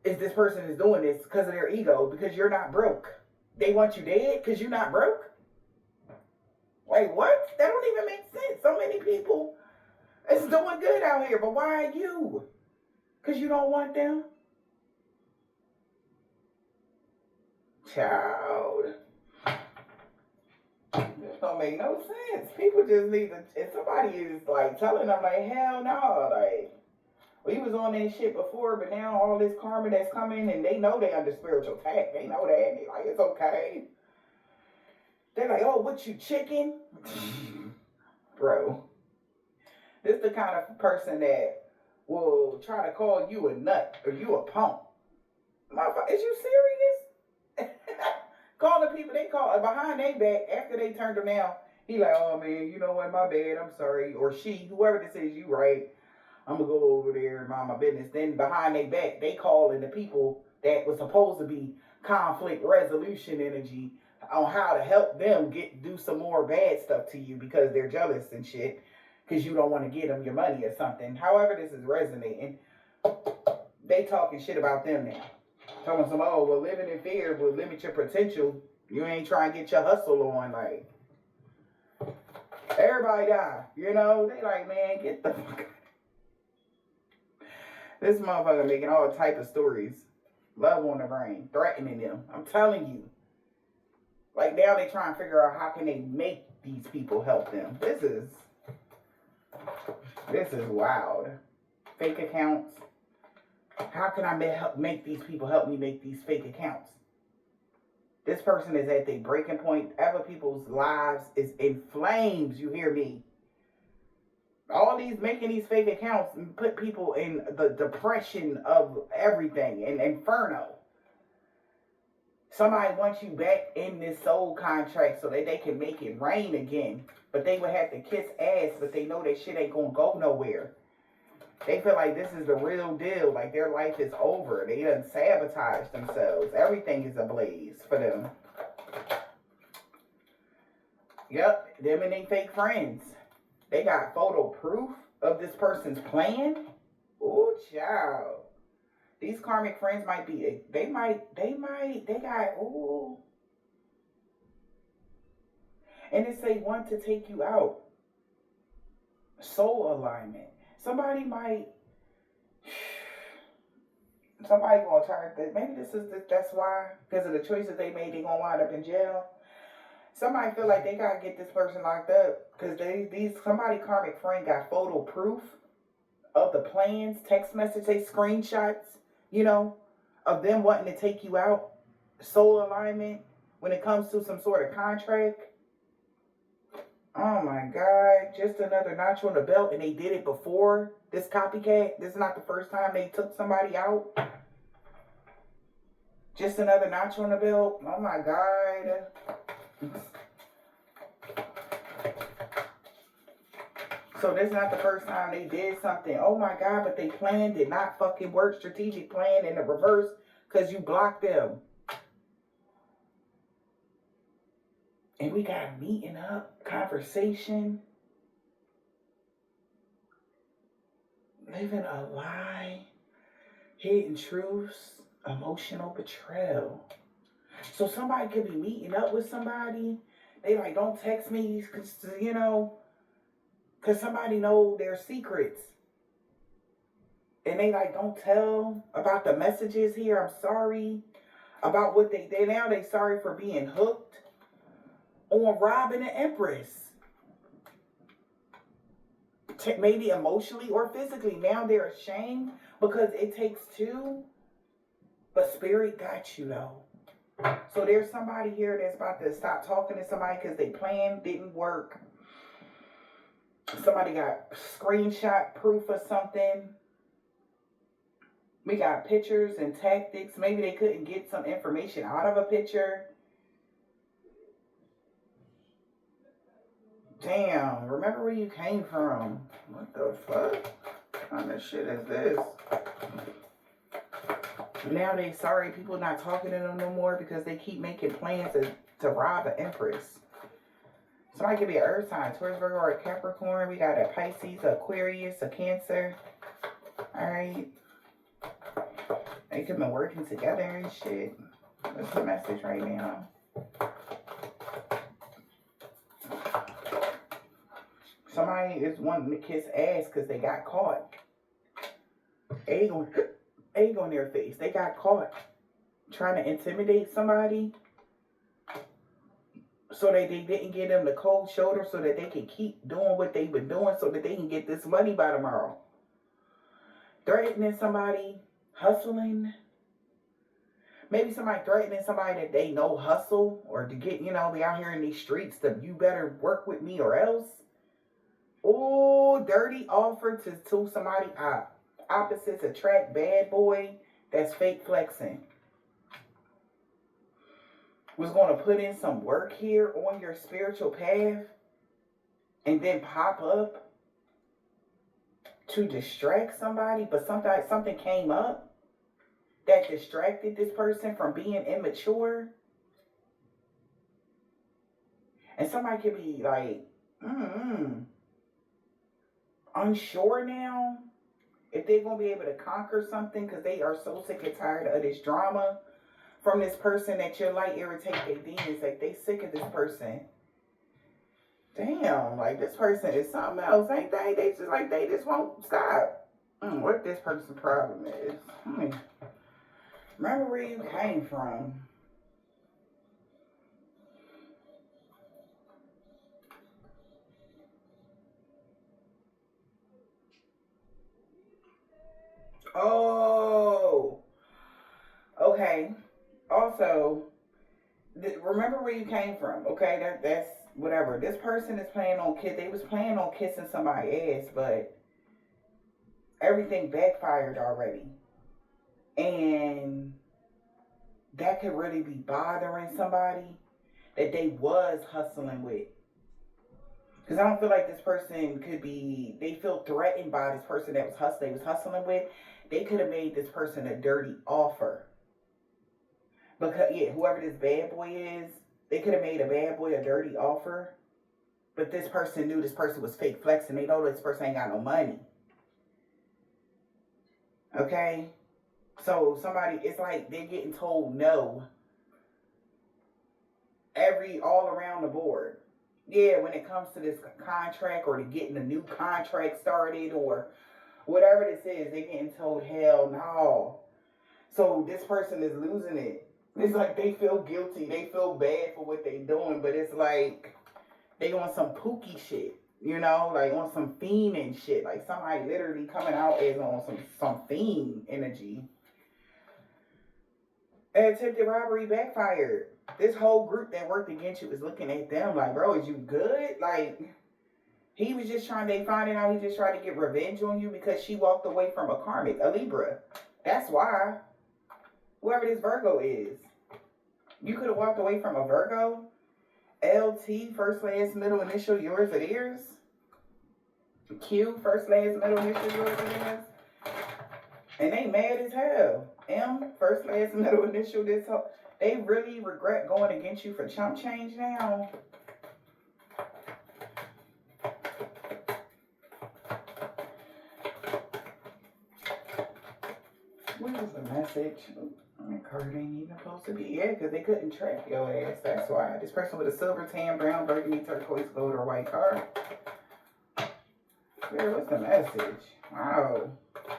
if this person is doing this because of their ego, because you're not broke. They want you dead because you're not broke? Wait, what? That don't even make sense. So many people is doing good out here, but why are you? Because you don't want them? Child. This don't make no sense. People just need to, if somebody is like telling them like, hell no, like, we was on that shit before, but now all this karma that's coming, and they know they under spiritual attack. They know that. They like, it's okay. They're like, oh, what, you chicken? Bro. This is the kind of person that will try to call you a nut or you a punk. Motherfucker, is you serious? Calling people, they call behind their back after they turned them down. He like, oh man, you know what, my bad, I'm sorry. Or she, whoever this is, you right. I'm gonna go over there and mind my business. Then behind their back, they calling the people that was supposed to be conflict resolution energy on how to help them do some more bad stuff to you because they're jealous and shit. Because you don't want to give them your money or something. However this is resonating, they talking shit about them now. Talking some, oh, well, living in fear will limit your potential. You ain't trying to get your hustle on. Like, everybody die. You know? They like, man, get the fuck. This motherfucker making all type of stories. Love on the brain. Threatening them. I'm telling you. Like, now they trying to figure out how can they make these people help them. This is wild. Fake accounts. How can I make these people help me make these fake accounts? This person is at the breaking point. Other people's lives is in flames. You hear me? All these making these fake accounts and put people in the depression of everything, and inferno. Somebody wants you back in this soul contract so that they can make it rain again. But they would have to kiss ass, but they know that shit ain't gonna go nowhere. They feel like this is the real deal, like their life is over. They done sabotaged themselves. Everything is ablaze for them. Yep, them and they fake friends. They got photo proof of this person's plan. Ooh, child. These karmic friends might be, they got, ooh. And it say want to take you out. Soul alignment. Somebody gonna try to, maybe that's why, because of the choices they made, they gonna wind up in jail. Somebody feel like they gotta get this person locked up because somebody karmic friend got photo proof of the plans, text messages, screenshots, you know, of them wanting to take you out. Soul alignment when it comes to some sort of contract. Oh my God, just another notch on the belt, and they did it before. This copycat, this is not the first time they took somebody out. Just another notch on the belt. Oh my God. So this is not the first time they did something. Oh my God, but they plan did not fucking work. Strategic plan in the reverse because you blocked them. And we got meeting up, conversation, living a lie, hidden truths, emotional betrayal. So somebody could be meeting up with somebody. They like, don't text me, cause, you know, because somebody know their secrets. And they like, don't tell about the messages here. I'm sorry about what they sorry for being hooked on robbing the Empress. maybe emotionally or physically. Now they're ashamed because it takes two. But spirit got you though. So there's somebody here that's about to stop talking to somebody because their plan didn't work. Somebody got screenshot proof of something. We got pictures and tactics. Maybe they couldn't get some information out of a picture. Damn, remember where you came from. What the fuck? What kind of shit is this? Now they sorry people not talking to them no more because they keep making plans to rob an empress. Somebody could be an earth sign, Taurus, Virgo, or a Capricorn. We got a Pisces, a Aquarius, a Cancer. Alright. They could be working together and shit. What's the message right now? Somebody is wanting to kiss ass because they got caught. Egg on their face. They got caught trying to intimidate somebody. So that they didn't give them the cold shoulder so that they can keep doing what they've been doing so that they can get this money by tomorrow. Threatening somebody, hustling. Maybe somebody threatening somebody that they know hustle or to get, be out here in these streets that you better work with me or else. Oh, dirty offer to somebody. Opposites attract, bad boy. That's fake flexing. Was going to put in some work here on your spiritual path and then pop up to distract somebody, but something came up that distracted this person from being immature. And somebody could be like, unsure now if they're going to be able to conquer something because they are so sick and tired of this drama from this person that your light irritate their demons. Like, they sick of this person. Damn, like, this person is something else, ain't they? They just won't stop. What this person's problem is. Remember where you came from. Oh, okay. Also, remember where you came from, okay? That's whatever. This person is planning on they was planning on kissing somebody's ass, but everything backfired already. And that could really be bothering somebody that they was hustling with. Because I don't feel like this person they feel threatened by this person they was hustling with. They could have made this person a dirty offer. Because, whoever this bad boy is, they could have made a bad boy a dirty offer. But this person knew this person was fake flexing. They know this person ain't got no money. Okay? So it's like they're getting told no. All around the board. Yeah, when it comes to this contract or to getting a new contract started or whatever this is, they're getting told hell no. So this person is losing it. It's like they feel guilty. They feel bad for what they're doing, but it's like they on some pooky shit, like on some fiending shit. Like somebody literally coming out as on some fiend energy. Attempted robbery backfired. This whole group that worked against you is looking at them like, bro, is you good? Like, he was just finding out he just tried to get revenge on you because she walked away from a karmic, a Libra. That's why. Whoever this Virgo is. You could have walked away from a Virgo. LT, first, last, middle initial, yours or theirs. Q, first, last, middle initial, yours or theirs. And they mad as hell. M, first, last, middle initial, this whole... They really regret going against you for chump change now. What is the message? My card ain't even supposed to be. Yeah, because they couldn't track your ass. That's why. This person with a silver, tan, brown, burgundy, turquoise, gold, or white card. Where what's the message? Wow.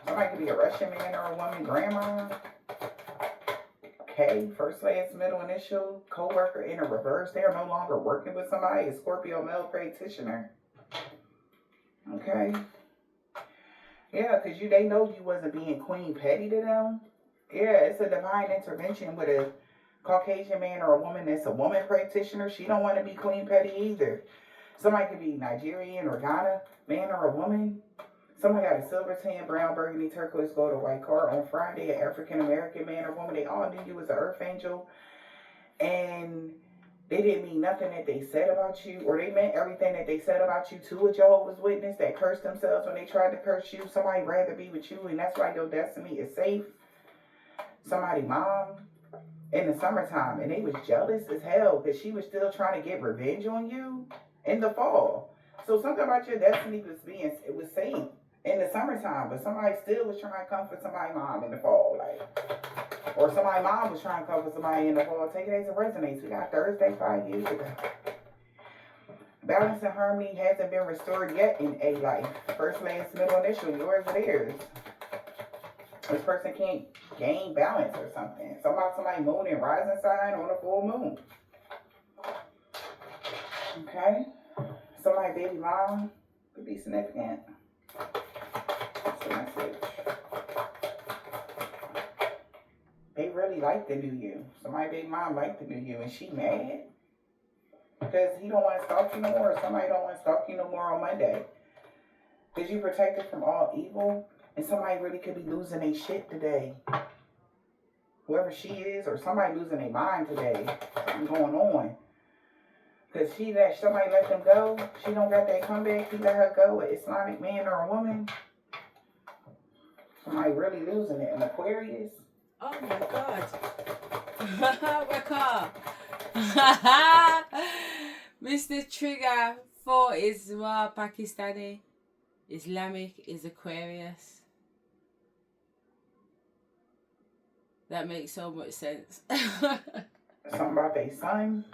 Somebody could be a Russian man or a woman, grandma. K, first, last, middle initial, co-worker in a reverse. They are no longer working with somebody. A Scorpio male practitioner. Okay. Yeah, because they know you wasn't being queen petty to them. Yeah, it's a divine intervention with a Caucasian man or a woman that's a woman practitioner. She don't want to be queen petty either. Somebody could be Nigerian or Ghana, man or a woman. Somebody got a silver tan, brown, burgundy, turquoise, gold, or white car on Friday, an African American man or woman. They all knew you was an earth angel. And they didn't mean nothing that they said about you, or they meant everything that they said about you to a Jehovah's Witness that cursed themselves when they tried to curse you. Somebody rather be with you, and that's why your destiny is safe. Somebody mom in the summertime, and they was jealous as hell because she was still trying to get revenge on you in the fall. So something about your destiny was safe in the summertime, but somebody still was trying to comfort somebody's mom in the fall, or somebody's mom was trying to comfort somebody in the fall. Take it as it resonates. We got Thursday 5 years ago. Balance and harmony hasn't been restored yet in a life. First, last, middle, initial, yours or theirs. This person can't gain balance or something. Somebody moon and rising sign on a full moon. Okay? Somebody baby mom could be significant. That's the message. They really like the new you. Somebody baby mom like the new you, and she mad because he don't want to stalk you no more, or somebody don't want to stalk you no more on Monday. Because you protected from all evil. And somebody really could be losing their shit today. Whoever she is, or somebody losing their mind today. Something going on. Because somebody let them go. She don't got that comeback. He let her go, an Islamic man or a woman. Somebody really losing it. An Aquarius. Oh my God. Wake up. Mr. Trigger 4 is Pakistani. Islamic is Aquarius. That makes so much sense. Something about their son,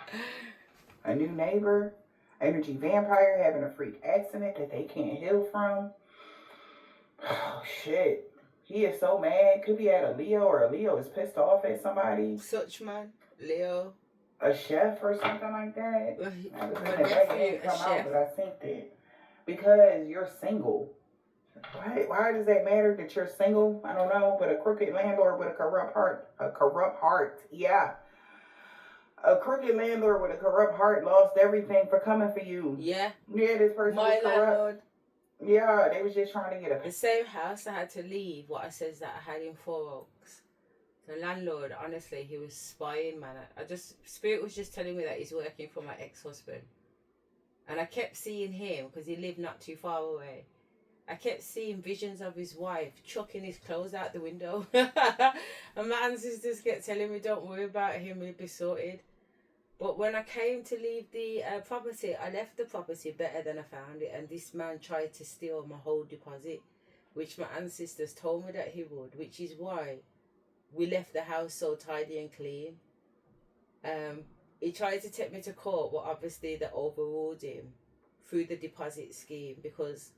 a new neighbor, energy vampire having a freak accident that they can't heal from. Oh, shit. He is so mad. Could be at a Leo, or a Leo is pissed off at somebody. Such man, Leo. A chef or something like that. I was in the back end come out, but I think that. Because you're single. Why does that matter that you're single? I don't know, but a crooked landlord with a corrupt heart, yeah. A crooked landlord with a corrupt heart lost everything for coming for you. Yeah. Yeah, this person was corrupt. Landlord. Yeah, they was just trying to get the same house I had to leave, what I says that I had in 4 Oaks. The landlord, honestly, he was spying, man. Spirit was just telling me that he's working for my ex-husband. And I kept seeing him, because he lived not too far away. I kept seeing visions of his wife chucking his clothes out the window. And my ancestors kept telling me, don't worry about him, he'll be sorted. But when I came to leave the property, I left the property better than I found it. And this man tried to steal my whole deposit, which my ancestors told me that he would, which is why we left the house so tidy and clean. He tried to take me to court, but obviously they overruled him through the deposit scheme because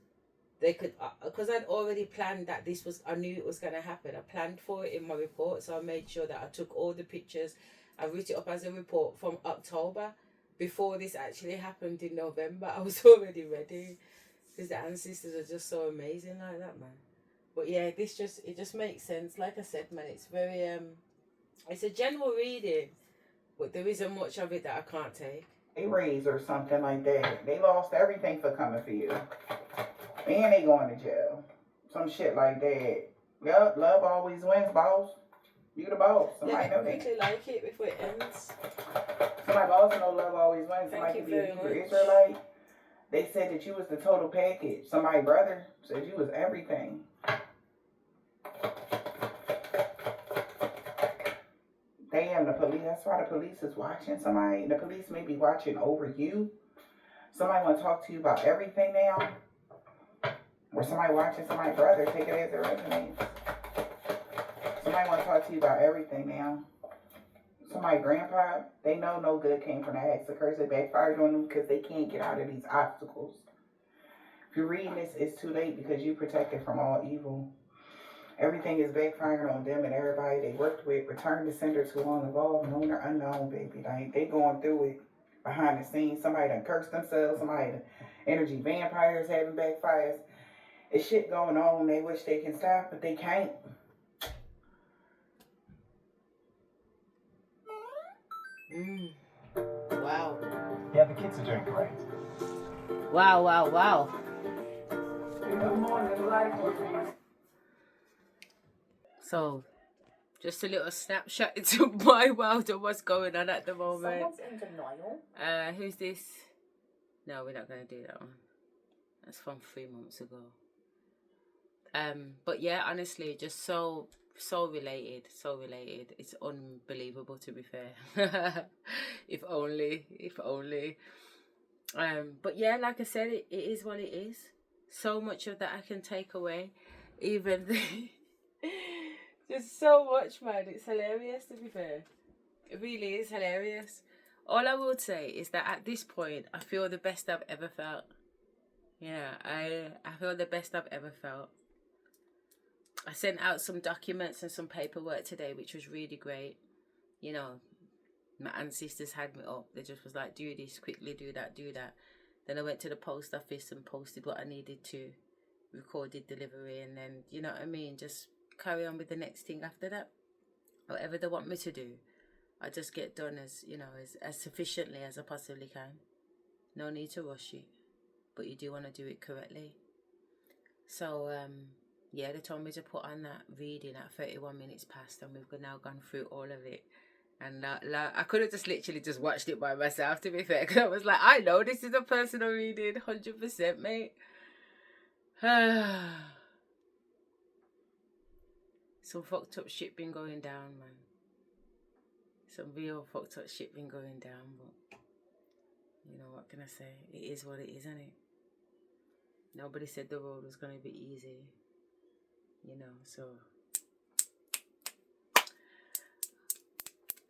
they could, because I'd already planned that I knew it was going to happen. I planned for it in my report, so I made sure that I took all the pictures. I wrote it up as a report from October. Before this actually happened in November, I was already ready because the ancestors are just so amazing like that, man. But yeah, it just makes sense. Like I said, man, it's very, it's a general reading, but there isn't much of it that I can't take. They raised or something like that. They lost everything for coming for you. And they going to jail. Some shit like that. Yup, love always wins, boss. You the boss. Somebody know that. I really like it before it ends. Somebody boss know love always wins. Somebody could be a Hebrew Israelite. They said that you was the total package. Somebody brother said you was everything. Damn, the police. That's why the police is watching somebody. The police may be watching over you. Somebody want to talk to you about everything now. Or somebody watching somebody's brother. Take it as it resonates. Somebody want to talk to you about everything now. Somebody grandpa, they know no good came from that hex. The curse that backfired on them because they can't get out of these obstacles. If you're reading this, it's too late because you protected from all evil. Everything is backfiring on them and everybody they worked with. Return to sender to all involved, known or unknown, baby. Like, they going through it behind the scenes. Somebody done cursed themselves. Somebody done energy vampires having backfires. It's shit going on. They wish they can stop, but they can't. Wow. Yeah, the kids are doing great. Wow, wow, wow. So, just a little snapshot into my world of what's going on at the moment. Someone's in denial. Who's this? No, we're not going to do that one. That's from 3 months ago. But yeah, honestly, just so related. It's unbelievable, to be fair. if only. But yeah, like I said, it is what it is. So much of that I can take away. Even just so much, man. It's hilarious, to be fair. It really is hilarious. All I would say is that at this point, I feel the best I've ever felt. Yeah, I feel the best I've ever felt. I sent out some documents and some paperwork today, which was really great. You know, my ancestors had me up. They just was like, do this quickly, do that. Then I went to the post office and posted what I needed to, recorded delivery, and then, you know what I mean, just carry on with the next thing after that. Whatever they want me to do, I just get done as, you know, as sufficiently as I possibly can. No need to rush it, but you do want to do it correctly. So, yeah, they told me to put on that reading at 31 minutes past, and we've now gone through all of it. And I could have just literally just watched it by myself, to be fair, because I was like, I know this is a personal reading, 100%, mate. Some fucked up shit been going down, man. Some real fucked up shit been going down, but you know, what can I say? It is what it is, isn't it? Nobody said the road was going to be easy, you know, so.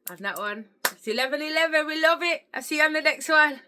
On that one, it's 11:11, we love it. I'll see you on the next one.